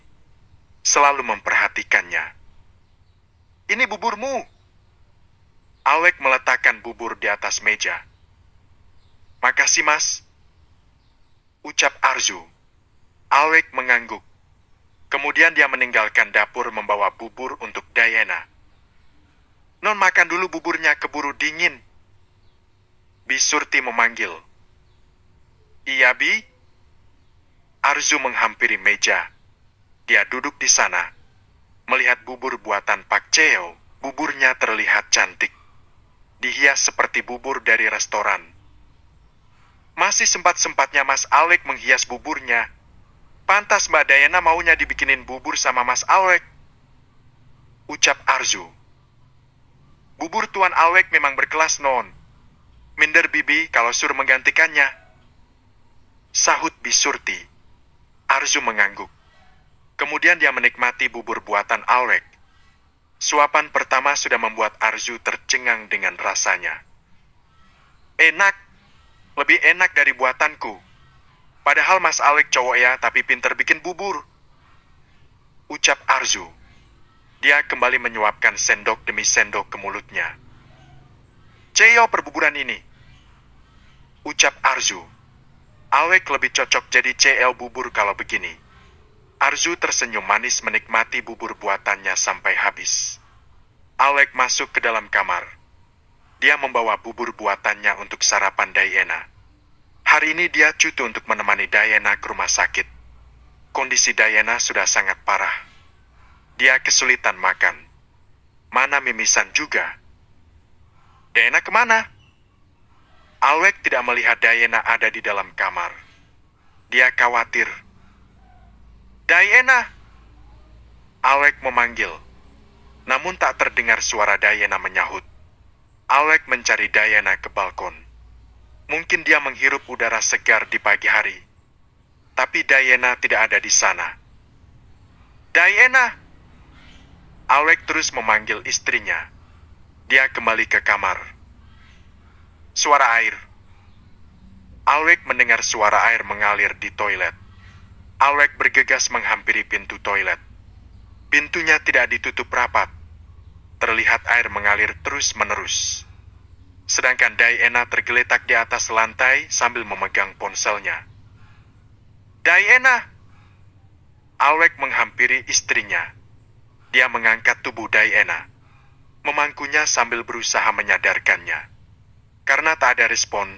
Selalu memperhatikannya. Ini buburmu. Alweg meletakkan bubur di atas meja. Makasih, Mas, ucap Arzu. Alweg mengangguk. Kemudian dia meninggalkan dapur membawa bubur untuk Dayena. Non makan dulu buburnya keburu dingin. Bisurti memanggil. Iya, Bi. Arzu menghampiri meja. Dia duduk di sana. Melihat bubur buatan Pak Cheo, buburnya terlihat cantik. Dihias seperti bubur dari restoran. Masih sempat-sempatnya Mas Alweg menghias buburnya. Pantas Mbak Dayena maunya dibikinin bubur sama Mas Alweg, ucap Arzu. Bubur Tuan Alweg memang berkelas, Non. Minder Bibi kalau suruh menggantikannya, sahut Bisurti. Arzu mengangguk. Kemudian dia menikmati bubur buatan Alweg. Suapan pertama sudah membuat Arzu tercengang dengan rasanya. Enak, lebih enak dari buatanku. Padahal Mas Alweg cowok ya, tapi pinter bikin bubur, ucap Arzu. Dia kembali menyuapkan sendok demi sendok ke mulutnya. Ceo perbuburan ini, ucap Arzu. Alweg lebih cocok jadi CL bubur kalau begini. Arzu tersenyum manis menikmati bubur buatannya sampai habis. Alweg masuk ke dalam kamar. Dia membawa bubur buatannya untuk sarapan Dayena. Hari ini dia cuti untuk menemani Dayena ke rumah sakit. Kondisi Dayena sudah sangat parah. Dia kesulitan makan. Mana mimisan juga. Diana kemana? Alwek tidak melihat Diana ada di dalam kamar. Dia khawatir. Diana! Alwek memanggil. Namun tak terdengar suara Diana menyahut. Alwek mencari Diana ke balkon. Mungkin dia menghirup udara segar di pagi hari. Tapi Diana tidak ada di sana. Diana! Alwek terus memanggil istrinya. Dia kembali ke kamar. Suara air. Alwek mendengar suara air mengalir di toilet. Alwek bergegas menghampiri pintu toilet. Pintunya tidak ditutup rapat. Terlihat air mengalir terus-menerus. Sedangkan Diana tergeletak di atas lantai sambil memegang ponselnya. Diana! Alwek menghampiri istrinya. Dia mengangkat tubuh Diana, memangkunya sambil berusaha menyadarkannya. Karena tak ada respon,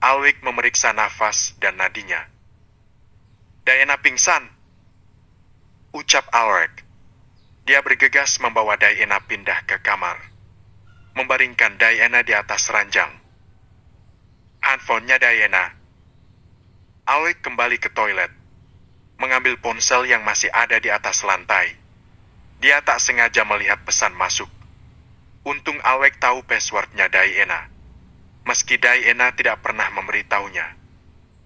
Alwek memeriksa nafas dan nadinya. Diana pingsan, ucap Alwek. Dia bergegas membawa Diana pindah ke kamar, membaringkan Diana di atas ranjang. Handphonenya Diana. Alwek kembali ke toilet, mengambil ponsel yang masih ada di atas lantai. Dia tak sengaja melihat pesan masuk. Untung Alwek tahu passwordnya Diana. Meski Diana tidak pernah memberitahunya.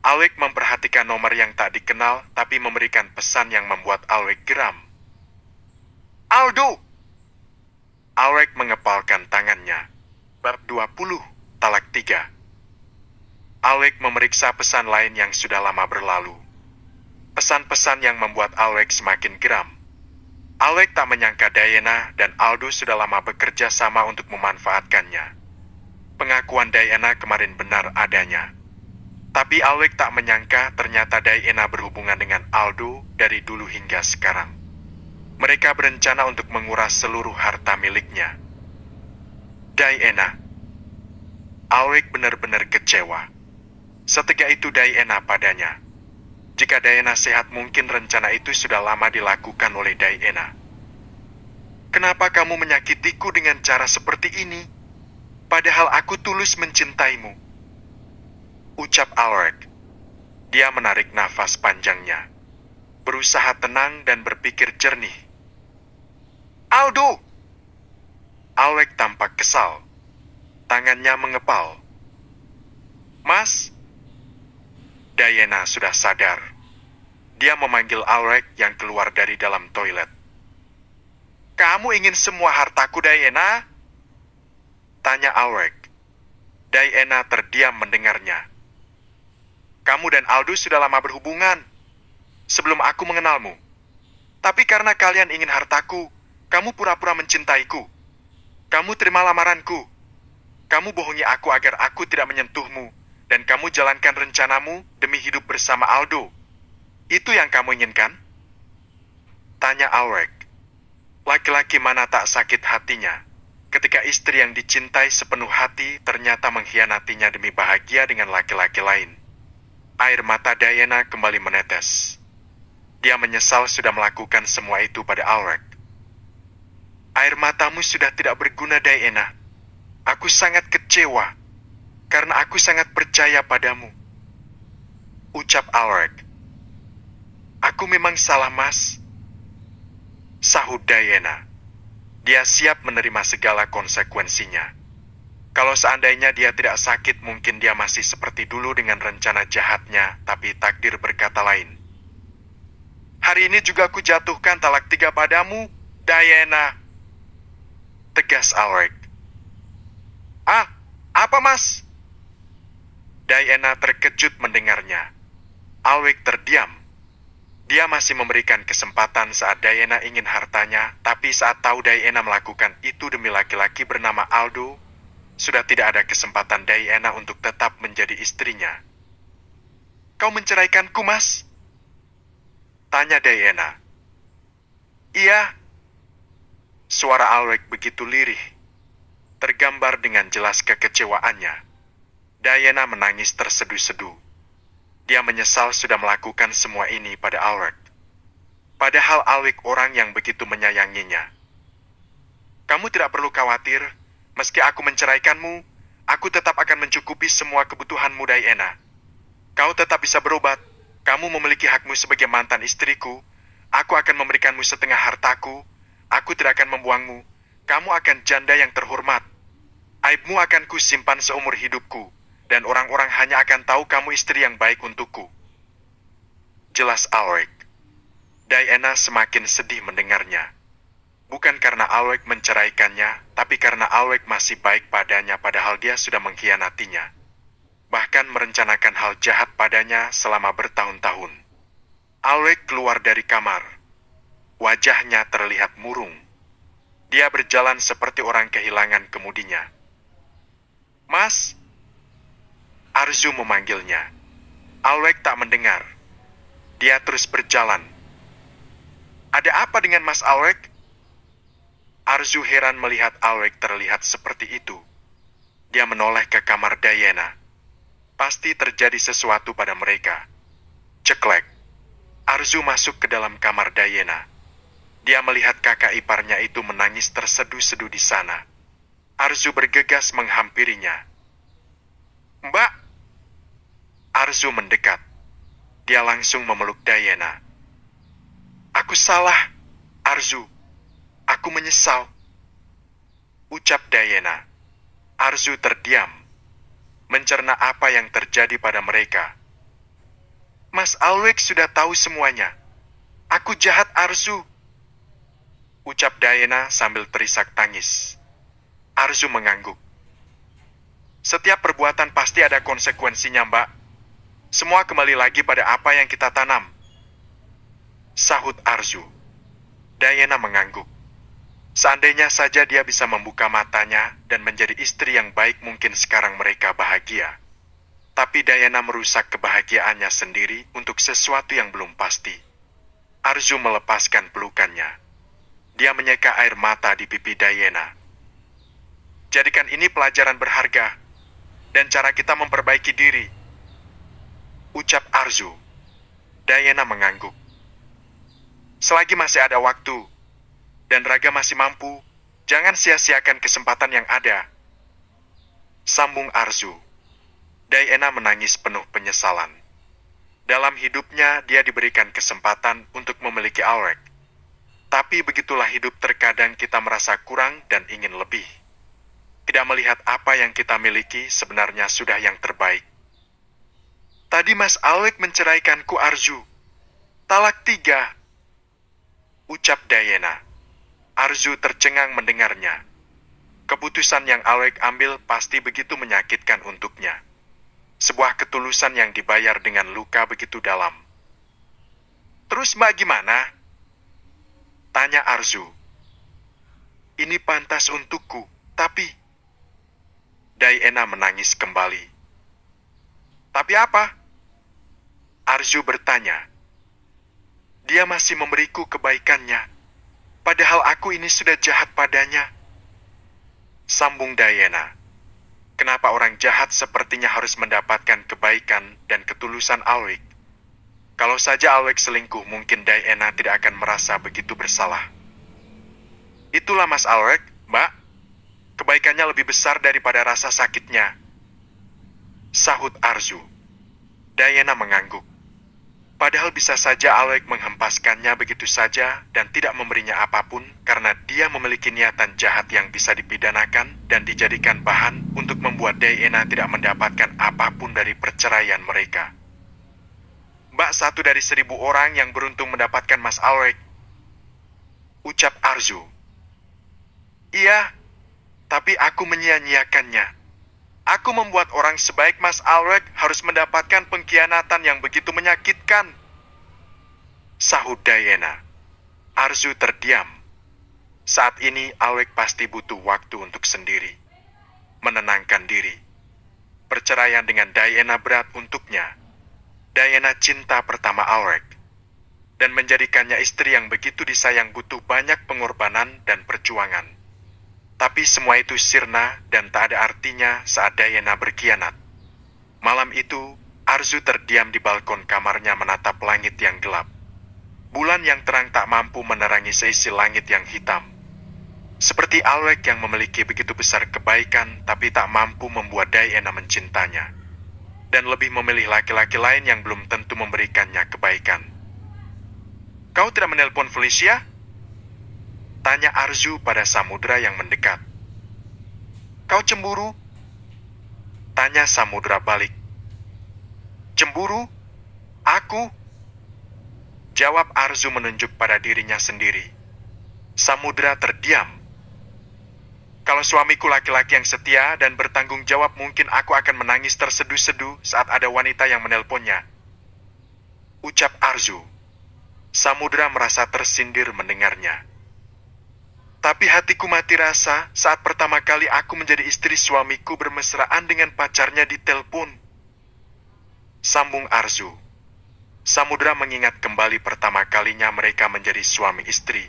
Alwek memperhatikan nomor yang tak dikenal, tapi memberikan pesan yang membuat Alwek geram. Aldo! Alwek mengepalkan tangannya. Bab 20, talak 3. Alwek memeriksa pesan lain yang sudah lama berlalu. Pesan-pesan yang membuat Alwek semakin geram. Alwek tak menyangka Diana dan Aldo sudah lama bekerja sama untuk memanfaatkannya. Pengakuan Diana kemarin benar adanya. Tapi Alwek tak menyangka ternyata Diana berhubungan dengan Aldo dari dulu hingga sekarang. Mereka berencana untuk menguras seluruh harta miliknya. Diana. Alwek benar-benar kecewa. Setega itu Diana padanya. Jika Diana sehat, mungkin rencana itu sudah lama dilakukan oleh Diana. Kenapa kamu menyakitiku dengan cara seperti ini? Padahal aku tulus mencintaimu, ucap Alwek. Dia menarik nafas panjangnya, berusaha tenang dan berpikir jernih. Aldo! Alwek tampak kesal. Tangannya mengepal. Mas? Diana sudah sadar. Dia memanggil Alwek yang keluar dari dalam toilet. Kamu ingin semua hartaku, Diana? Tanya Alwek. Diana terdiam mendengarnya. Kamu dan Aldo sudah lama berhubungan, sebelum aku mengenalmu. Tapi karena kalian ingin hartaku, kamu pura-pura mencintaiku. Kamu terima lamaranku. Kamu bohongi aku agar aku tidak menyentuhmu, dan kamu jalankan rencanamu demi hidup bersama Aldo. Itu yang kamu inginkan? Tanya Alwek. Laki-laki mana tak sakit hatinya ketika istri yang dicintai sepenuh hati ternyata mengkhianatinya demi bahagia dengan laki-laki lain. Air mata Diana kembali menetes. Dia menyesal sudah melakukan semua itu pada Alwek. Air matamu sudah tidak berguna, Diana. Aku sangat kecewa, karena aku sangat percaya padamu, ucap Alwek. Aku memang salah, Mas, sahut Diana. Dia siap menerima segala konsekuensinya. Kalau seandainya dia tidak sakit, mungkin dia masih seperti dulu dengan rencana jahatnya, tapi takdir berkata lain. Hari ini juga aku jatuhkan talak 3 padamu, Diana, tegas Alwek. Ah, apa, Mas? Diana terkejut mendengarnya. Alwek terdiam. Dia masih memberikan kesempatan saat Diana ingin hartanya, tapi saat tahu Diana melakukan itu demi laki-laki bernama Aldo, sudah tidak ada kesempatan Diana untuk tetap menjadi istrinya. Kau menceraikanku, Mas? Tanya Diana. Iya. Suara Alwek begitu lirih, tergambar dengan jelas kekecewaannya. Diana menangis terseduh-seduh. Dia menyesal sudah melakukan semua ini pada Alwek. Padahal Alwek orang yang begitu menyayanginya. Kamu tidak perlu khawatir, meski aku menceraikanmu, Aku tetap akan mencukupi semua kebutuhanmu, Diana. Kau tetap bisa berobat. Kamu memiliki hakmu sebagai mantan istriku. Aku akan memberikanmu setengah hartaku. Aku tidak akan membuangmu. Kamu akan janda yang terhormat. Aibmu akan kusimpan seumur hidupku. Dan orang-orang hanya akan tahu kamu istri yang baik untukku. Jelas Alweg. Diana semakin sedih mendengarnya. Bukan karena Alweg menceraikannya, tapi karena Alweg masih baik padanya padahal dia sudah mengkhianatinya. Bahkan merencanakan hal jahat padanya selama bertahun-tahun. Alweg keluar dari kamar. Wajahnya terlihat murung. Dia berjalan seperti orang kehilangan kemudinya. Mas? Arzu memanggilnya. Alweg tak mendengar. Dia terus berjalan. Ada apa dengan Mas Alweg? Arzu heran melihat Alweg terlihat seperti itu. Dia menoleh ke kamar Diana. Pasti terjadi sesuatu pada mereka. Ceklek. Arzu masuk ke dalam kamar Diana. Dia melihat kakak iparnya itu menangis terseduh-seduh di sana. Arzu bergegas menghampirinya. Mbak! Arzu mendekat. Dia langsung memeluk Diana. Aku salah, Arzu. Aku menyesal. Ucap Diana. Arzu terdiam. Mencerna apa yang terjadi pada mereka. Mas Alweg sudah tahu semuanya. Aku jahat, Arzu. Ucap Diana sambil terisak tangis. Arzu mengangguk. Setiap perbuatan pasti ada konsekuensinya, Mbak. Semua kembali lagi pada apa yang kita tanam. Sahut Arzu. Diana mengangguk. Seandainya saja dia bisa membuka matanya dan menjadi istri yang baik, mungkin sekarang mereka bahagia. Tapi Diana merusak kebahagiaannya sendiri untuk sesuatu yang belum pasti. Arzu melepaskan pelukannya. Dia menyeka air mata di pipi Diana. Jadikan ini pelajaran berharga dan cara kita memperbaiki diri. Ucap Arzu. Diana mengangguk. Selagi masih ada waktu, dan Raga masih mampu, jangan sia-siakan kesempatan yang ada. Sambung Arzu. Diana menangis penuh penyesalan. Dalam hidupnya, dia diberikan kesempatan untuk memiliki Alweg. Tapi begitulah hidup, terkadang kita merasa kurang dan ingin lebih. Tidak melihat apa yang kita miliki sebenarnya sudah yang terbaik. Tadi Mas Alweg menceraikanku, Arzu. Talak 3. Ucap Diana. Arzu tercengang mendengarnya. Keputusan yang Alweg ambil pasti begitu menyakitkan untuknya. Sebuah ketulusan yang dibayar dengan luka begitu dalam. Terus Mbak gimana? Tanya Arzu. Ini pantas untukku, tapi... Diana menangis kembali. Tapi apa? Arzu bertanya. Dia masih memberiku kebaikannya. Padahal aku ini sudah jahat padanya. Sambung Diana. Kenapa orang jahat sepertinya harus mendapatkan kebaikan dan ketulusan Alweg? Kalau saja Alweg selingkuh, mungkin Diana tidak akan merasa begitu bersalah. Itulah Mas Alweg, Mbak. Kebaikannya lebih besar daripada rasa sakitnya. Sahut Arzu. Diana mengangguk. Padahal bisa saja Alweg menghempaskannya begitu saja dan tidak memberinya apapun karena dia memiliki niatan jahat yang bisa dipidanakan dan dijadikan bahan untuk membuat Diana tidak mendapatkan apapun dari perceraian mereka. Mbak satu dari 1000 orang yang beruntung mendapatkan Mas Alweg. Ucap Arzu. Iya, tapi aku menyia-nyiakannya. Aku membuat orang sebaik Mas Alweg harus mendapatkan pengkhianatan yang begitu menyakitkan. Sahut Diana. Arzu terdiam. Saat ini Alweg pasti butuh waktu untuk sendiri. Menenangkan diri. Perceraian dengan Diana berat untuknya. Diana cinta pertama Alweg. Dan menjadikannya istri yang begitu disayang butuh banyak pengorbanan dan perjuangan. Tapi semua itu sirna dan tak ada artinya saat Diana berkhianat. Malam itu, Arzu terdiam di balkon kamarnya menatap langit yang gelap. Bulan yang terang tak mampu menerangi seisi langit yang hitam. Seperti Alwek yang memiliki begitu besar kebaikan tapi tak mampu membuat Diana mencintanya. Dan lebih memilih laki-laki lain yang belum tentu memberikannya kebaikan. Kau tidak menelpon Felicia? Tanya Arzu pada Samudra yang mendekat. Kau cemburu? Tanya Samudra balik. Cemburu? Aku? Jawab Arzu menunjuk pada dirinya sendiri. Samudra terdiam. Kalau suamiku laki-laki yang setia dan bertanggung jawab, mungkin aku akan menangis terseduh-seduh saat ada wanita yang menelponnya. Ucap Arzu. Samudra merasa tersindir mendengarnya. Tapi hatiku mati rasa saat pertama kali aku menjadi istri suamiku bermesraan dengan pacarnya di telepon. Sambung Arzu. Samudra mengingat kembali pertama kalinya mereka menjadi suami istri.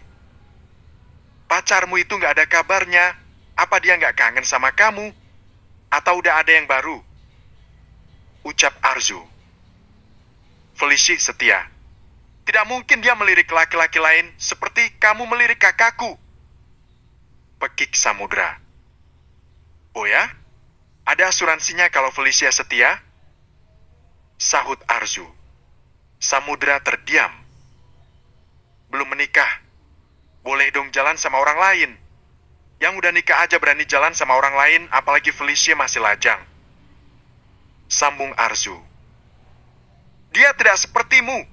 Pacarmu itu gak ada kabarnya. Apa dia gak kangen sama kamu? Atau udah ada yang baru? Ucap Arzu. Felicia setia. Tidak mungkin dia melirik laki-laki lain seperti kamu melirik kakakku. Pekik Samudra. Oh ya? Ada asuransinya kalau Felicia setia? Sahut Arzu. Samudra terdiam. Belum menikah. Boleh dong jalan sama orang lain. Yang udah nikah aja berani jalan sama orang lain, apalagi Felicia masih lajang. Sambung Arzu. Dia tidak sepertimu.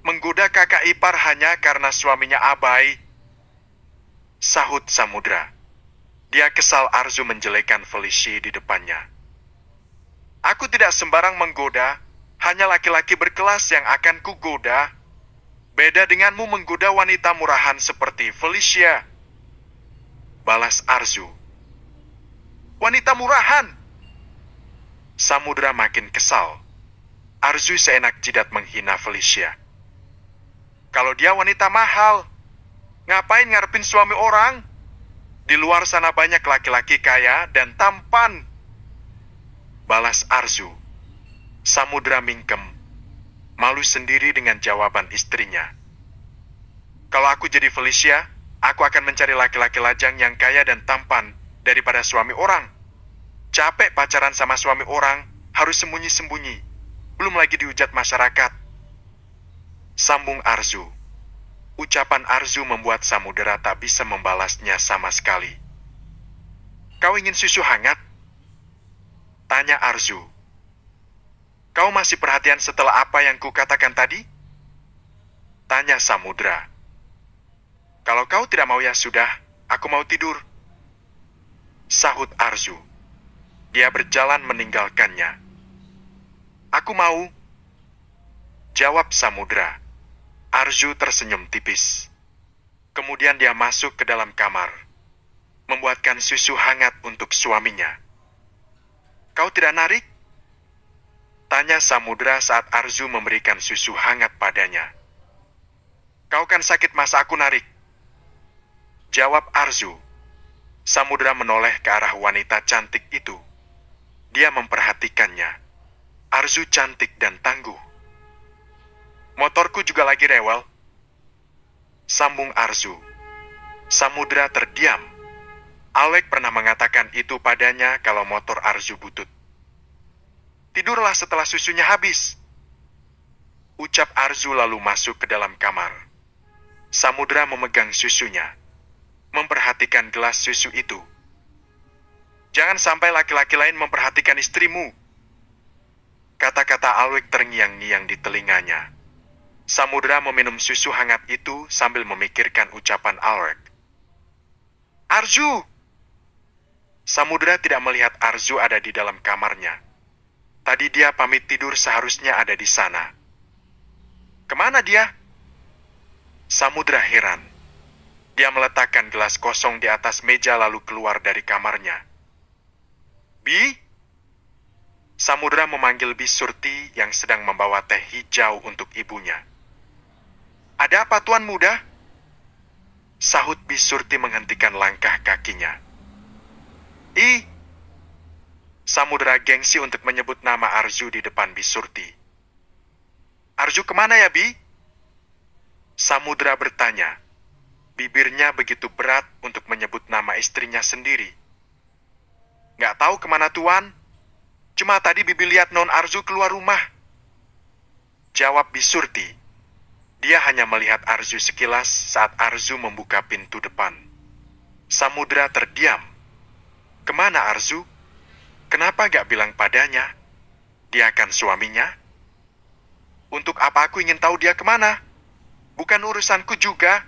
Menggoda kakak ipar hanya karena suaminya abai. Sahut Samudra. Dia kesal Arzu menjelekan Felicia di depannya. Aku tidak sembarang menggoda, hanya laki-laki berkelas yang akan kugoda. Beda denganmu menggoda wanita murahan seperti Felicia. Balas Arzu. Wanita murahan. Samudra makin kesal. Arzu seenak jidat menghina Felicia. Kalau dia wanita mahal, ngapain ngarepin suami orang? Di luar sana banyak laki-laki kaya dan tampan. Balas Arzu. Samudra mingkem, malu sendiri dengan jawaban istrinya. Kalau aku jadi Felicia, aku akan mencari laki-laki lajang yang kaya dan tampan daripada suami orang. Capek pacaran sama suami orang, harus sembunyi-sembunyi. Belum lagi dihujat masyarakat. Sambung Arzu. Ucapan Arzu membuat Samudra tak bisa membalasnya sama sekali. Kau ingin susu hangat? Tanya Arzu. Kau masih perhatian setelah apa yang kukatakan tadi? Tanya Samudra. Kalau kau tidak mau ya sudah, aku mau tidur. Sahut Arzu. Dia berjalan meninggalkannya. Aku mau. Jawab Samudra. Arzu tersenyum tipis. Kemudian dia masuk ke dalam kamar, membuatkan susu hangat untuk suaminya. Kau tidak narik? Tanya Samudra saat Arzu memberikan susu hangat padanya. Kau kan sakit masa aku narik? Jawab Arzu. Samudra menoleh ke arah wanita cantik itu. Dia memperhatikannya. Arzu cantik dan tangguh. Motorku juga lagi rewel. Sambung Arzu. Samudra terdiam. Alek pernah mengatakan itu padanya kalau motor Arzu butut. Tidurlah setelah susunya habis. Ucap Arzu lalu masuk ke dalam kamar. Samudra memegang susunya, memperhatikan gelas susu itu. Jangan sampai laki-laki lain memperhatikan istrimu. Kata-kata Alwek terngiang-ngiang di telinganya. Samudra meminum susu hangat itu sambil memikirkan ucapan Alwek. Arzu! Samudra tidak melihat Arzu ada di dalam kamarnya. Tadi dia pamit tidur seharusnya ada di sana. Kemana dia? Samudra heran. Dia meletakkan gelas kosong di atas meja lalu keluar dari kamarnya. Bi? Samudra memanggil Bi Surti yang sedang membawa teh hijau untuk ibunya. Ada apa tuan muda? Sahut Bi Surti menghentikan langkah kakinya. Samudra gengsi untuk menyebut nama Arzu di depan Bi Surti. Arzu kemana ya, Bi? Samudra bertanya. Bibirnya begitu berat untuk menyebut nama istrinya sendiri. Nggak tahu kemana Tuan. Cuma tadi Bibi lihat Non Arzu keluar rumah. Jawab Bisurti. Dia hanya melihat Arzu sekilas saat Arzu membuka pintu depan. Samudra terdiam. Kemana Arzu? Kenapa gak bilang padanya? Dia kan suaminya? Untuk apa aku ingin tahu dia kemana? Bukan urusanku juga.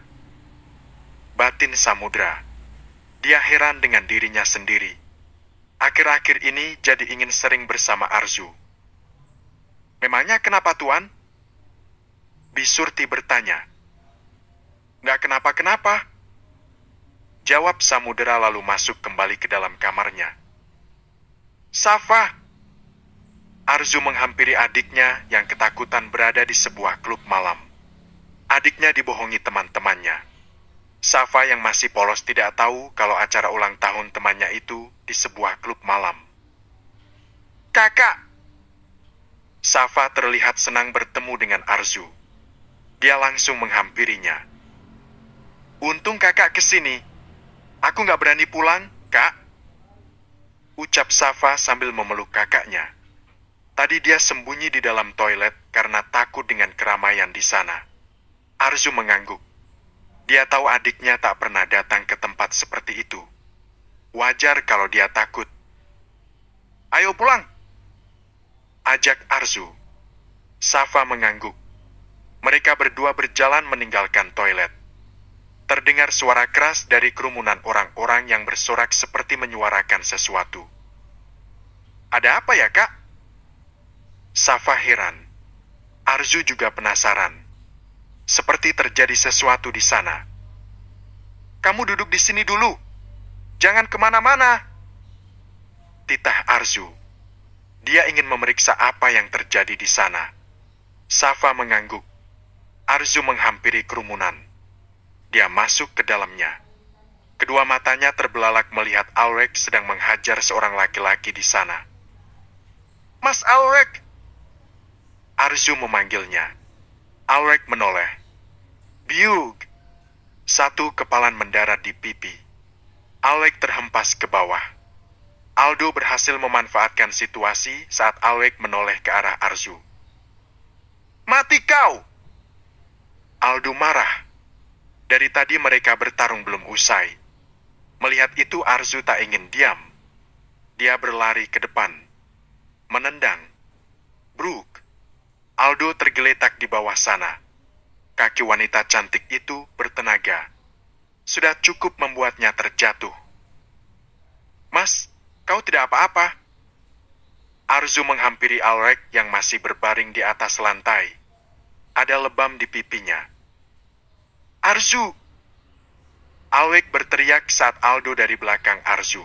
Batin Samudra. Dia heran dengan dirinya sendiri. Akhir-akhir ini jadi ingin sering bersama Arzu. Memangnya kenapa Tuan? Bisurti bertanya. Nggak kenapa-kenapa. Jawab Samudra lalu masuk kembali ke dalam kamarnya. Safa. Arzu menghampiri adiknya yang ketakutan berada di sebuah klub malam. Adiknya dibohongi teman-temannya. Safa yang masih polos tidak tahu kalau acara ulang tahun temannya itu di sebuah klub malam. Kakak! Safa terlihat senang bertemu dengan Arzu. Dia langsung menghampirinya. Untung kakak kesini. Aku nggak berani pulang, Kak. Ucap Safa sambil memeluk kakaknya. Tadi dia sembunyi di dalam toilet karena takut dengan keramaian di sana. Arzu mengangguk. Dia tahu adiknya tak pernah datang ke tempat seperti itu. Wajar kalau dia takut. Ayo pulang! Ajak Arzu. Safa mengangguk. Mereka berdua berjalan meninggalkan toilet. Terdengar suara keras dari kerumunan orang-orang yang bersorak seperti menyuarakan sesuatu. Ada apa ya, Kak? Safa heran. Arzu juga penasaran. Seperti terjadi sesuatu di sana. Kamu duduk di sini dulu. Jangan kemana-mana. Titah Arzu. Dia ingin memeriksa apa yang terjadi di sana. Safa mengangguk. Arzu menghampiri kerumunan. Dia masuk ke dalamnya. Kedua matanya terbelalak melihat Alrek sedang menghajar seorang laki-laki di sana. Mas Alrek! Arzu memanggilnya. Alrek menoleh. Biug! Satu kepalan mendarat di pipi. Alrek terhempas ke bawah. Aldo berhasil memanfaatkan situasi saat Alrek menoleh ke arah Arzu. Mati kau! Aldo marah. Dari tadi mereka bertarung belum usai. Melihat itu Arzu tak ingin diam. Dia berlari ke depan. Menendang. Bruk! Aldo tergeletak di bawah sana. Kaki wanita cantik itu bertenaga. Sudah cukup membuatnya terjatuh. Mas, kau tidak apa-apa. Arzu menghampiri Alrek yang masih berbaring di atas lantai. Ada lebam di pipinya. Arzu! Alrek berteriak saat Aldo dari belakang Arzu.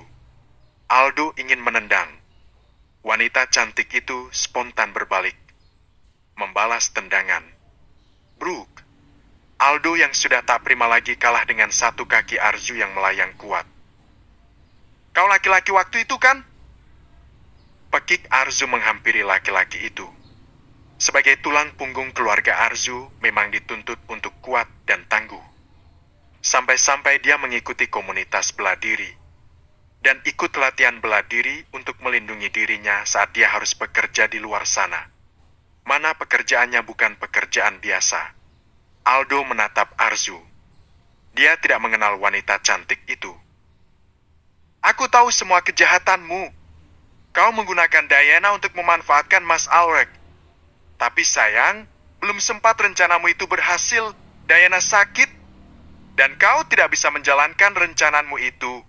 Aldo ingin menendang. Wanita cantik itu spontan berbalik. Membalas tendangan. Bruk! Aldo yang sudah tak prima lagi kalah dengan satu kaki Arzu yang melayang kuat. Kau laki-laki waktu itu kan? Pekik Arzu menghampiri laki-laki itu. Sebagai tulang punggung keluarga Arzu memang dituntut untuk kuat dan tangguh. Sampai-sampai dia mengikuti komunitas bela diri. Dan ikut latihan bela diri untuk melindungi dirinya saat dia harus bekerja di luar sana. Mana pekerjaannya bukan pekerjaan biasa. Aldo menatap Arzu. Dia tidak mengenal wanita cantik itu. Aku tahu semua kejahatanmu. Kau menggunakan Diana untuk memanfaatkan Mas Alrek. Tapi sayang, belum sempat rencanamu itu berhasil. Diana sakit. Dan kau tidak bisa menjalankan rencanamu itu.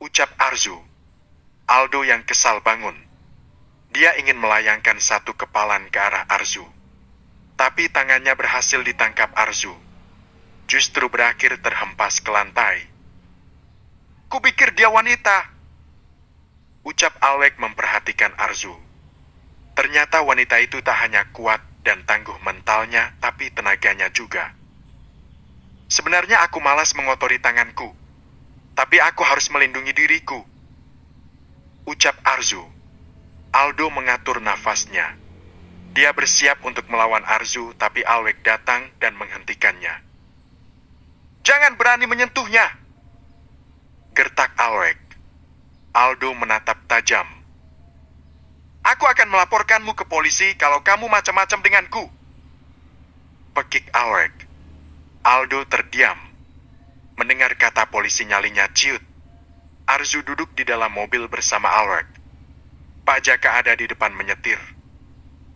Ucap Arzu. Aldo yang kesal bangun. Dia ingin melayangkan satu kepalan ke arah Arzu. Tapi tangannya berhasil ditangkap Arzu. Justru berakhir terhempas ke lantai. Kupikir dia wanita. Ucap Alrek memperhatikan Arzu. Ternyata wanita itu tak hanya kuat dan tangguh mentalnya, tapi tenaganya juga. Sebenarnya aku malas mengotori tanganku. Tapi aku harus melindungi diriku. Ucap Arzu. Aldo mengatur nafasnya. Dia bersiap untuk melawan Arzu, tapi Alrek datang dan menghentikannya. Jangan berani menyentuhnya. Gertak Alweg. Aldo menatap tajam. Aku akan melaporkanmu ke polisi kalau kamu macam-macam denganku. Pekik Alweg. Aldo terdiam. Mendengar kata polisi nyalinya ciut. Arzu duduk di dalam mobil bersama Alweg. Pak Jaka ada di depan menyetir.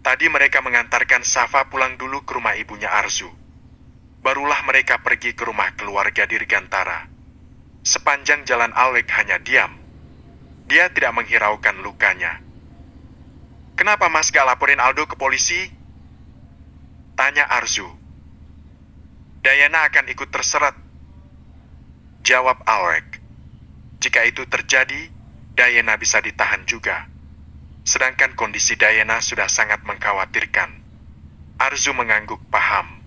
Tadi mereka mengantarkan Safa pulang dulu ke rumah ibunya Arzu. Barulah mereka pergi ke rumah keluarga Dirgantara. Sepanjang jalan Alweg hanya diam. Dia tidak menghiraukan lukanya. Kenapa Mas gak laporin Aldo ke polisi? Tanya Arzu. Dayana akan ikut terseret. Jawab Alweg. Jika itu terjadi, Dayana bisa ditahan juga. Sedangkan kondisi Dayana sudah sangat mengkhawatirkan. Arzu mengangguk paham.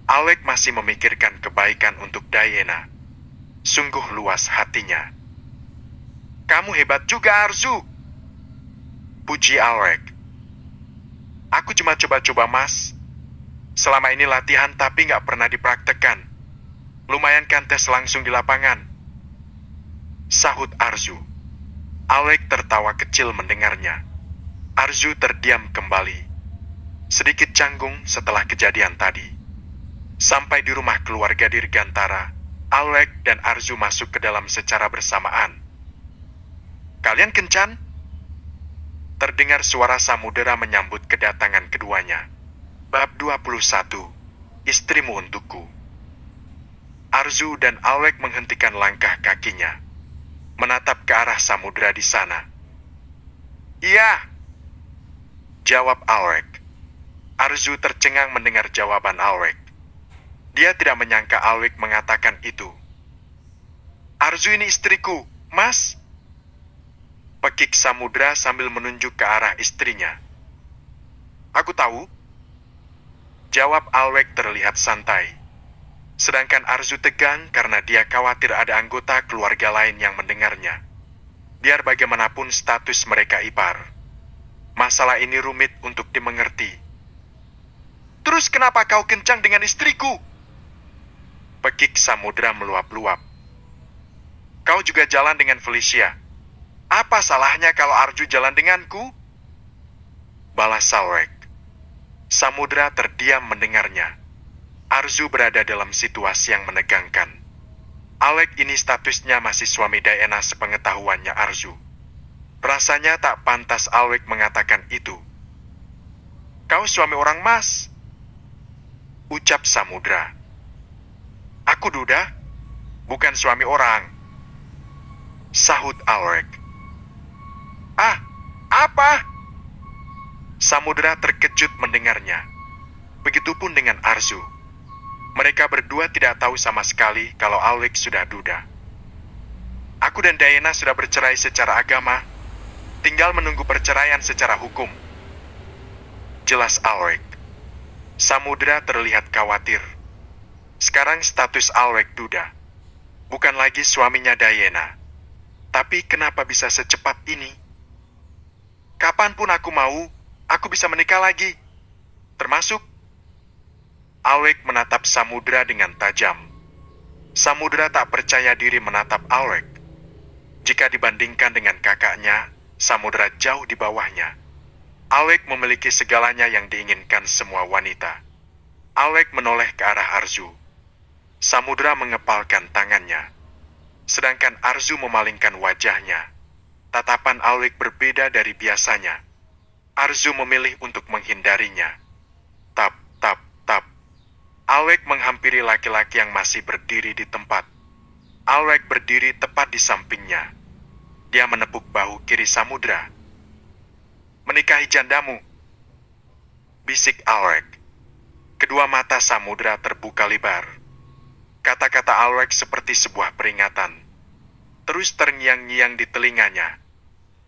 Alweg masih memikirkan kebaikan untuk Dayana. Sungguh luas hatinya. Kamu hebat juga, Arzu. Puji Alweg. Aku cuma coba-coba, Mas. Selama ini latihan tapi nggak pernah dipraktekkan. Lumayan kan tes langsung di lapangan. Sahut Arzu. Alweg tertawa kecil mendengarnya. Arzu terdiam kembali. Sedikit canggung setelah kejadian tadi. Sampai di rumah keluarga Dirgantara, Alweg dan Arzu masuk ke dalam secara bersamaan. Kalian kencan? Terdengar suara Samudera menyambut kedatangan keduanya. Bab 21. Istrimu untukku. Arzu dan Alweg menghentikan langkah kakinya. Menatap ke arah Samudera di sana. Iya. Jawab Alweg. Arzu tercengang mendengar jawaban Alweg. Dia tidak menyangka Alweg mengatakan itu. Arzu ini istriku, Mas. Pekik Samudera sambil menunjuk ke arah istrinya. Aku tahu. Jawab Alweg terlihat santai. Sedangkan Arzu tegang karena dia khawatir ada anggota keluarga lain yang mendengarnya. Biar bagaimanapun status mereka ipar. Masalah ini rumit untuk dimengerti. Terus kenapa kau kencang dengan istriku? Pekik Samudera meluap-luap. Kau juga jalan dengan Felicia. Apa salahnya kalau Arzu jalan denganku? Balas Alweg. Samudera terdiam mendengarnya. Arzu berada dalam situasi yang menegangkan. Alweg ini statusnya masih suami Dayana sepengetahuannya Arzu. Rasanya tak pantas Alweg mengatakan itu. Kau suami orang, Mas. Ucap Samudera. Aku duda, bukan suami orang. Sahut Alweg. Ah, apa? Samudera terkejut mendengarnya. Begitupun dengan Arzu. Mereka berdua tidak tahu sama sekali kalau Alweg sudah duda. Aku dan Dayana sudah bercerai secara agama, tinggal menunggu perceraian secara hukum. Jelas Alweg. Samudera terlihat khawatir. Sekarang status Alweg duda. Bukan lagi suaminya Dayana. Tapi kenapa bisa secepat ini? Kapanpun aku mau, aku bisa menikah lagi. Termasuk Alweg menatap Samudera dengan tajam. Samudera tak percaya diri menatap Alweg. Jika dibandingkan dengan kakaknya, Samudera jauh di bawahnya. Alweg memiliki segalanya yang diinginkan semua wanita. Alweg menoleh ke arah Arzu. Samudera mengepalkan tangannya. Sedangkan Arzu memalingkan wajahnya. Tatapan Alweg berbeda dari biasanya. Arzu memilih untuk menghindarinya. Tap, tap, tap. Alweg menghampiri laki-laki yang masih berdiri di tempat. Alweg berdiri tepat di sampingnya. Dia menepuk bahu kiri Samudera. Menikahi jandamu, bisik Alweg. Kedua mata Samudera terbuka lebar. Kata-kata Alweg seperti sebuah peringatan. Terus terngiang-ngiang di telinganya.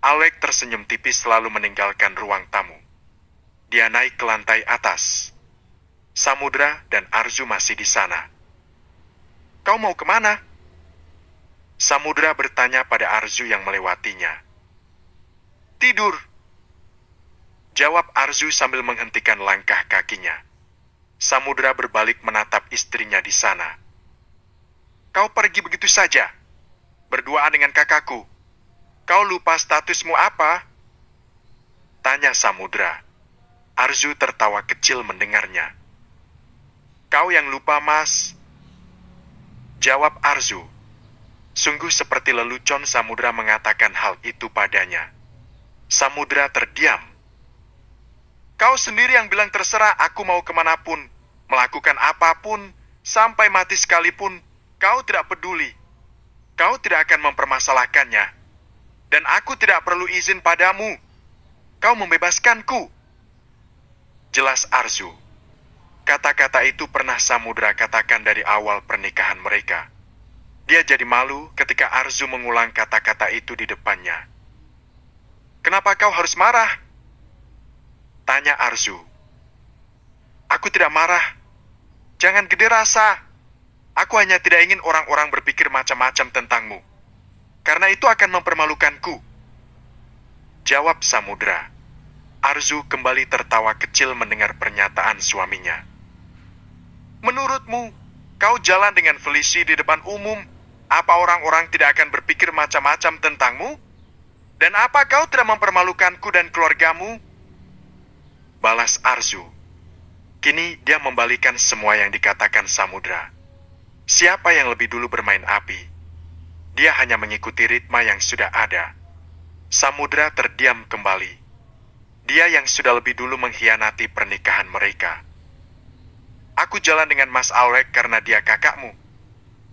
Alweg tersenyum tipis lalu meninggalkan ruang tamu. Dia naik ke lantai atas. Samudera dan Arzu masih di sana. Kau mau kemana? Samudera bertanya pada Arzu yang melewatinya. Tidur. Jawab Arzu sambil menghentikan langkah kakinya. Samudera berbalik menatap istrinya di sana. Kau pergi begitu saja, berduaan dengan kakakku. Kau lupa statusmu apa? Tanya Samudra. Arzu tertawa kecil mendengarnya. Kau yang lupa, Mas. Jawab Arzu. Sungguh seperti lelucon Samudra mengatakan hal itu padanya. Samudra terdiam. Kau sendiri yang bilang terserah aku mau kemanapun, melakukan apapun, sampai mati sekalipun, kau tidak peduli. Kau tidak akan mempermasalahkannya. Dan aku tidak perlu izin padamu. Kau membebaskanku. Jelas Arzu. Kata-kata itu pernah Samudra katakan dari awal pernikahan mereka. Dia jadi malu ketika Arzu mengulang kata-kata itu di depannya. Kenapa kau harus marah? Tanya Arzu. Aku tidak marah. Jangan gede rasa. Aku hanya tidak ingin orang-orang berpikir macam-macam tentangmu. Karena itu akan mempermalukanku. Jawab Samudra. Arzu kembali tertawa kecil mendengar pernyataan suaminya. Menurutmu, kau jalan dengan Felicia di depan umum, apa orang-orang tidak akan berpikir macam-macam tentangmu? Dan apa kau tidak mempermalukanku dan keluargamu? Balas Arzu. Kini dia membalikan semua yang dikatakan Samudra. Siapa yang lebih dulu bermain api? Dia hanya mengikuti ritme yang sudah ada. Samudra terdiam kembali. Dia yang sudah lebih dulu mengkhianati pernikahan mereka. Aku jalan dengan Mas Alwek karena dia kakakmu.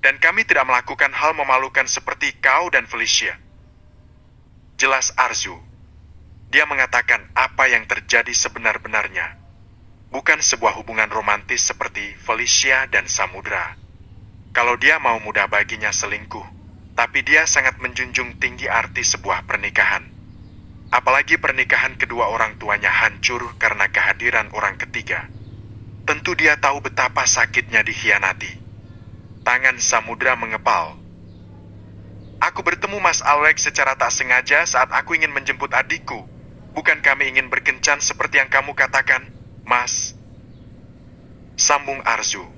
Dan kami tidak melakukan hal memalukan seperti kau dan Felicia. Jelas Arzu. Dia mengatakan apa yang terjadi sebenar-benarnya. Bukan sebuah hubungan romantis seperti Felicia dan Samudra. Kalau dia mau mudah baginya selingkuh, tapi dia sangat menjunjung tinggi arti sebuah pernikahan. Apalagi pernikahan kedua orang tuanya hancur karena kehadiran orang ketiga. Tentu dia tahu betapa sakitnya dikhianati. Tangan Samudra mengepal. Aku bertemu Mas Alwek secara tak sengaja saat aku ingin menjemput adikku. Bukan kami ingin berkencan seperti yang kamu katakan, Mas. Sambung Arzu.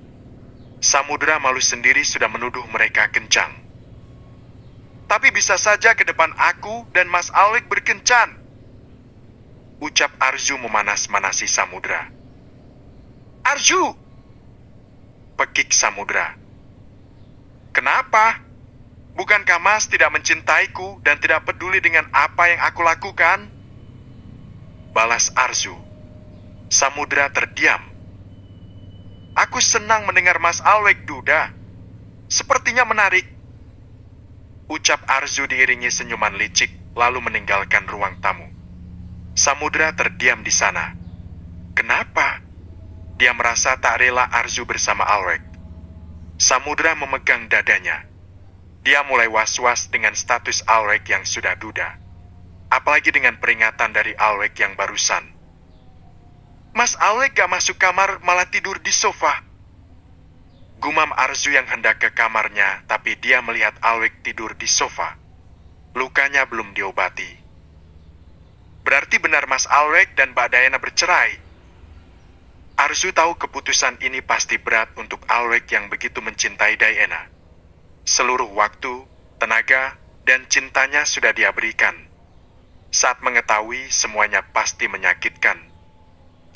Samudra malu sendiri sudah menuduh mereka kencan. Tapi bisa saja ke depan aku dan Mas Alwek berkencan. Ucap Arzu memanas-manasi Samudra. Arzu! Pekik Samudra. Kenapa? Bukankah Mas tidak mencintaiku dan tidak peduli dengan apa yang aku lakukan? Balas Arzu. Samudra terdiam. Aku senang mendengar Mas Alwek duda. Sepertinya menarik. Ucap Arzu diiringi senyuman licik, lalu meninggalkan ruang tamu. Samudra terdiam di sana. Kenapa? Dia merasa tak rela Arzu bersama Alwek. Samudra memegang dadanya. Dia mulai was-was dengan status Alwek yang sudah duda. Apalagi dengan peringatan dari Alwek yang barusan. Mas Alwek gak masuk kamar, malah tidur di sofa. Gumam Arzu yang hendak ke kamarnya, tapi dia melihat Alwek tidur di sofa. Lukanya belum diobati. Berarti benar Mas Alwek dan Mbak Diana bercerai. Arzu tahu keputusan ini pasti berat untuk Alwek yang begitu mencintai Diana. Seluruh waktu, tenaga, dan cintanya sudah dia berikan. Saat mengetahui semuanya pasti menyakitkan.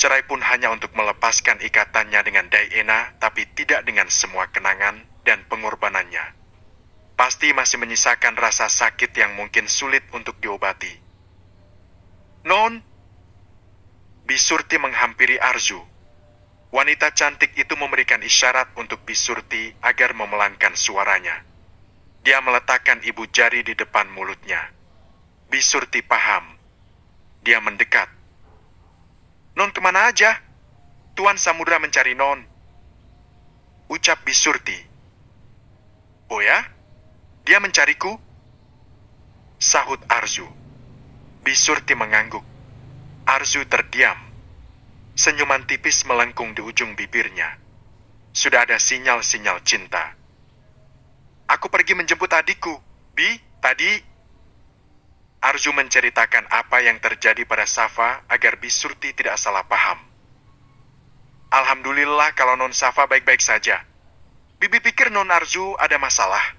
Cerai pun hanya untuk melepaskan ikatannya dengan Diana, tapi tidak dengan semua kenangan dan pengorbanannya. Pasti masih menyisakan rasa sakit yang mungkin sulit untuk diobati. Non, Bisurti menghampiri Arzu. Wanita cantik itu memberikan isyarat untuk Bisurti agar memelankan suaranya. Dia meletakkan ibu jari di depan mulutnya. Bisurti paham. Dia mendekat. Non kemana aja? Tuan Samudra mencari Non. Ucap Bisurti. Oh ya? Dia mencariku? Sahut Arzu. Bisurti mengangguk. Arzu terdiam. Senyuman tipis melengkung di ujung bibirnya. Sudah ada sinyal-sinyal cinta. Aku pergi menjemput adikku. Bi, tadi... Arzu menceritakan apa yang terjadi pada Safa agar Bisurti tidak salah paham. Alhamdulillah kalau Non Safa baik-baik saja. Bibi pikir Non Arzu ada masalah.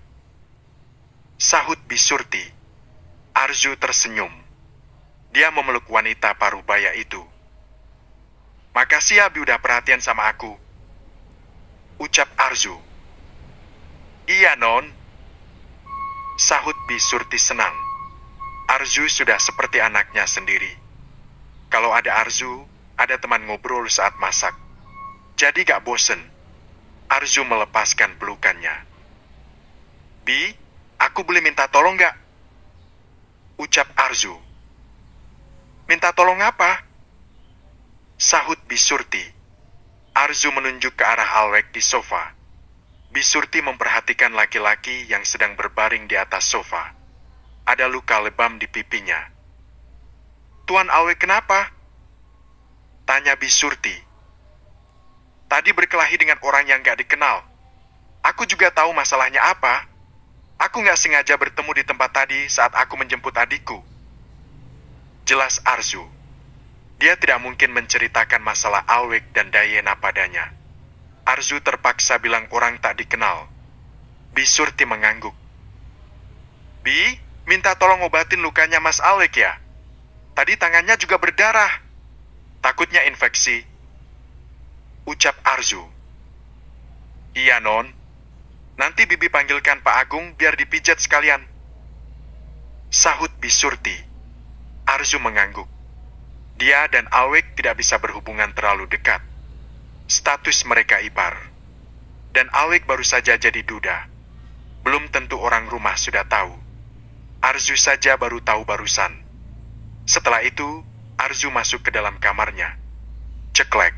Sahut Bisurti. Arzu tersenyum. Dia memeluk wanita parubaya itu. Makasih ya Bi udah perhatian sama aku, ucap Arzu. Iya Non, sahut Bisurti senang. Arzu sudah seperti anaknya sendiri. Kalau ada Arzu, ada teman ngobrol saat masak. Jadi gak bosen. Arzu melepaskan pelukannya. Bi, aku boleh minta tolong gak? Ucap Arzu. Minta tolong apa? Sahut Bisurti. Arzu menunjuk ke arah Alwek di sofa. Bisurti memperhatikan laki-laki yang sedang berbaring di atas sofa. Ada luka lebam di pipinya. Tuan Alwek kenapa? Tanya Bisurti. Tadi berkelahi dengan orang yang gak dikenal. Aku juga tahu masalahnya apa. Aku gak sengaja bertemu di tempat tadi saat aku menjemput adikku. Jelas Arzu. Dia tidak mungkin menceritakan masalah Alwek dan Dayena padanya. Arzu terpaksa bilang orang tak dikenal. Bisurti mengangguk. Bi, minta tolong obatin lukanya Mas Alwek ya. Tadi tangannya juga berdarah. Takutnya infeksi. Ucap Arzu. Iya Non. Nanti Bibi panggilkan Pak Agung biar dipijat sekalian. Sahut Bisurti. Arzu mengangguk. Dia dan Alwek tidak bisa berhubungan terlalu dekat. Status mereka ipar. Dan Alwek baru saja jadi duda. Belum tentu orang rumah sudah tahu. Arzu saja baru tahu barusan. Setelah itu, Arzu masuk ke dalam kamarnya. Ceklek.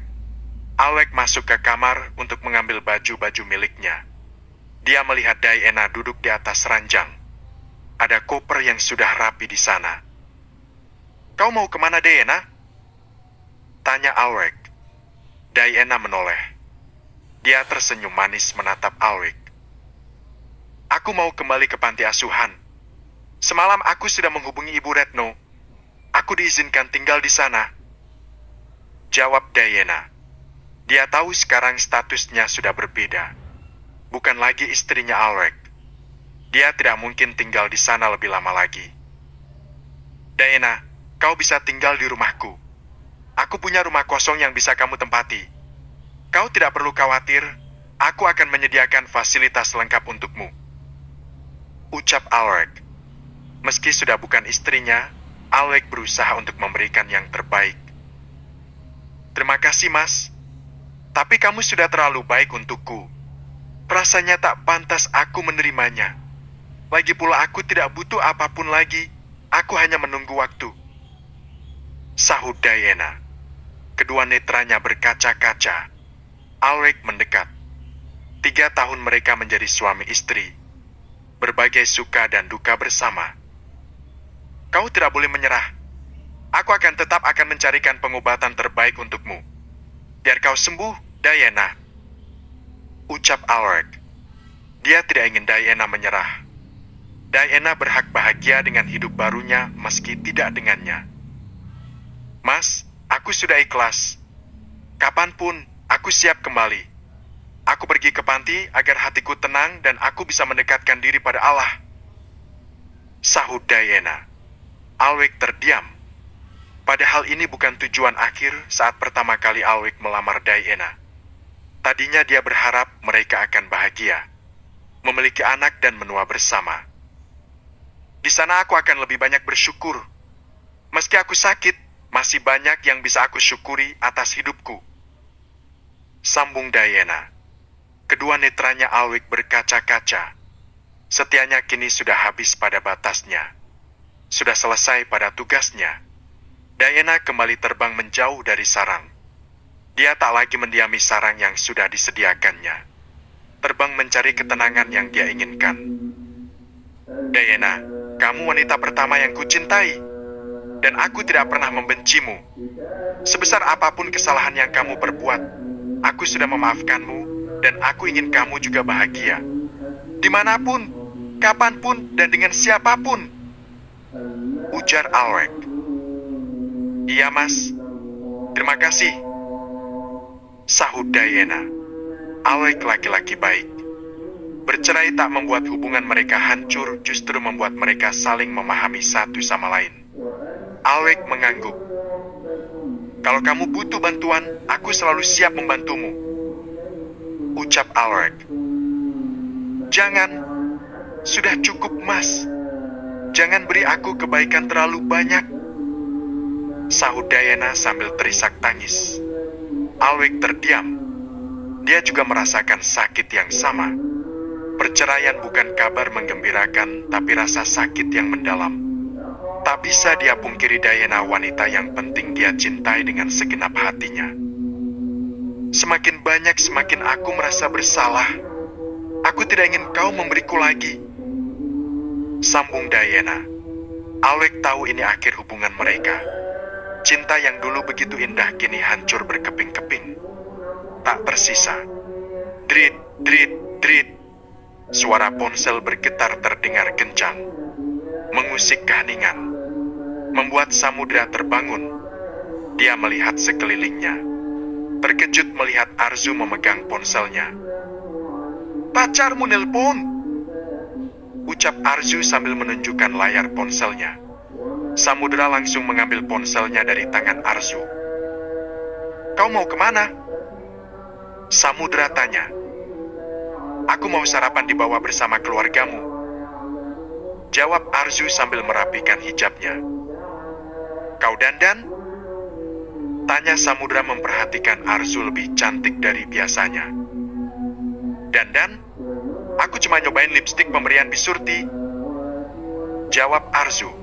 Alwek masuk ke kamar untuk mengambil baju-baju miliknya. Dia melihat Dayena duduk di atas ranjang. Ada koper yang sudah rapi di sana. Kau mau kemana, Dayena? Tanya Alwek. Dayena menoleh. Dia tersenyum manis menatap Alwek. Aku mau kembali ke panti asuhan. Semalam aku sudah menghubungi Ibu Retno. Aku diizinkan tinggal di sana. Jawab Dayena. Dia tahu sekarang statusnya sudah berbeda. Bukan lagi istrinya Alwek. Dia tidak mungkin tinggal di sana lebih lama lagi. Dayena, kau bisa tinggal di rumahku. Aku punya rumah kosong yang bisa kamu tempati. Kau tidak perlu khawatir, aku akan menyediakan fasilitas lengkap untukmu. Ucap Alwek. Meski sudah bukan istrinya, Alwek berusaha untuk memberikan yang terbaik. Terima kasih, Mas. Tapi kamu sudah terlalu baik untukku. Rasanya tak pantas aku menerimanya. Lagi pula aku tidak butuh apapun lagi. Aku hanya menunggu waktu. Sahut Dayena. Kedua netranya berkaca-kaca. Alwek mendekat. 3 tahun mereka menjadi suami istri. Berbagai suka dan duka bersama. Kau tidak boleh menyerah. Aku akan tetap mencarikan pengobatan terbaik untukmu. Biar kau sembuh, Dayena. Ucap Alwek. Dia tidak ingin Dayena menyerah. Dayena berhak bahagia dengan hidup barunya meski tidak dengannya. Mas, aku sudah ikhlas. Kapanpun, aku siap kembali. Aku pergi ke panti agar hatiku tenang dan aku bisa mendekatkan diri pada Allah. Sahut Dayena. Alwek terdiam. Padahal ini bukan tujuan akhir saat pertama kali Alwek melamar Dayena. Tadinya dia berharap mereka akan bahagia, memiliki anak dan menua bersama. Di sana aku akan lebih banyak bersyukur. Meski aku sakit, masih banyak yang bisa aku syukuri atas hidupku. Sambung Dayena. Kedua netranya Alwek berkaca-kaca. Setianya kini sudah habis pada batasnya. Sudah selesai pada tugasnya. Dayena kembali terbang menjauh dari sarang. Dia tak lagi mendiami sarang yang sudah disediakannya. Terbang mencari ketenangan yang dia inginkan. Dayena, kamu wanita pertama yang kucintai. Dan aku tidak pernah membencimu. Sebesar apapun kesalahan yang kamu perbuat, aku sudah memaafkanmu dan aku ingin kamu juga bahagia. Dimanapun, kapanpun, dan dengan siapapun. Ujar Alwek. Iya, Mas. Terima kasih. Sahut Dayena. Alwek laki-laki baik. Bercerai tak membuat hubungan mereka hancur, justru membuat mereka saling memahami satu sama lain. Alweg mengangguk. Kalau kamu butuh bantuan, aku selalu siap membantumu, ucap Alweg. Jangan, sudah cukup Mas. Jangan beri aku kebaikan terlalu banyak, sahut Diana sambil terisak tangis. Alweg terdiam. Dia juga merasakan sakit yang sama. Perceraian bukan kabar menggembirakan, tapi rasa sakit yang mendalam. Tak bisa dia pungkiri Diana wanita yang penting dia cintai dengan segenap hatinya. Semakin banyak semakin aku merasa bersalah. Aku tidak ingin kau memberiku lagi, sambung Diana. Alweg tahu ini akhir hubungan mereka. Cinta yang dulu begitu indah kini hancur berkeping-keping. Tak tersisa. Drit, drit, drit. Suara ponsel bergetar terdengar kencang, mengusik keheningan, membuat Samudra terbangun. Dia melihat sekelilingnya, terkejut melihat Arzu memegang ponselnya. Pacarmu nelpon, ucap Arzu sambil menunjukkan layar ponselnya. Samudra langsung mengambil ponselnya dari tangan Arzu. Kau mau kemana? Samudra tanya. Aku mau sarapan di bawah bersama keluargamu, jawab Arzu sambil merapikan hijabnya. Kau dandan? Tanya Samudra memperhatikan Arzu lebih cantik dari biasanya. Dandan? Aku cuma nyobain lipstik pemberian Bisurti, jawab Arzu.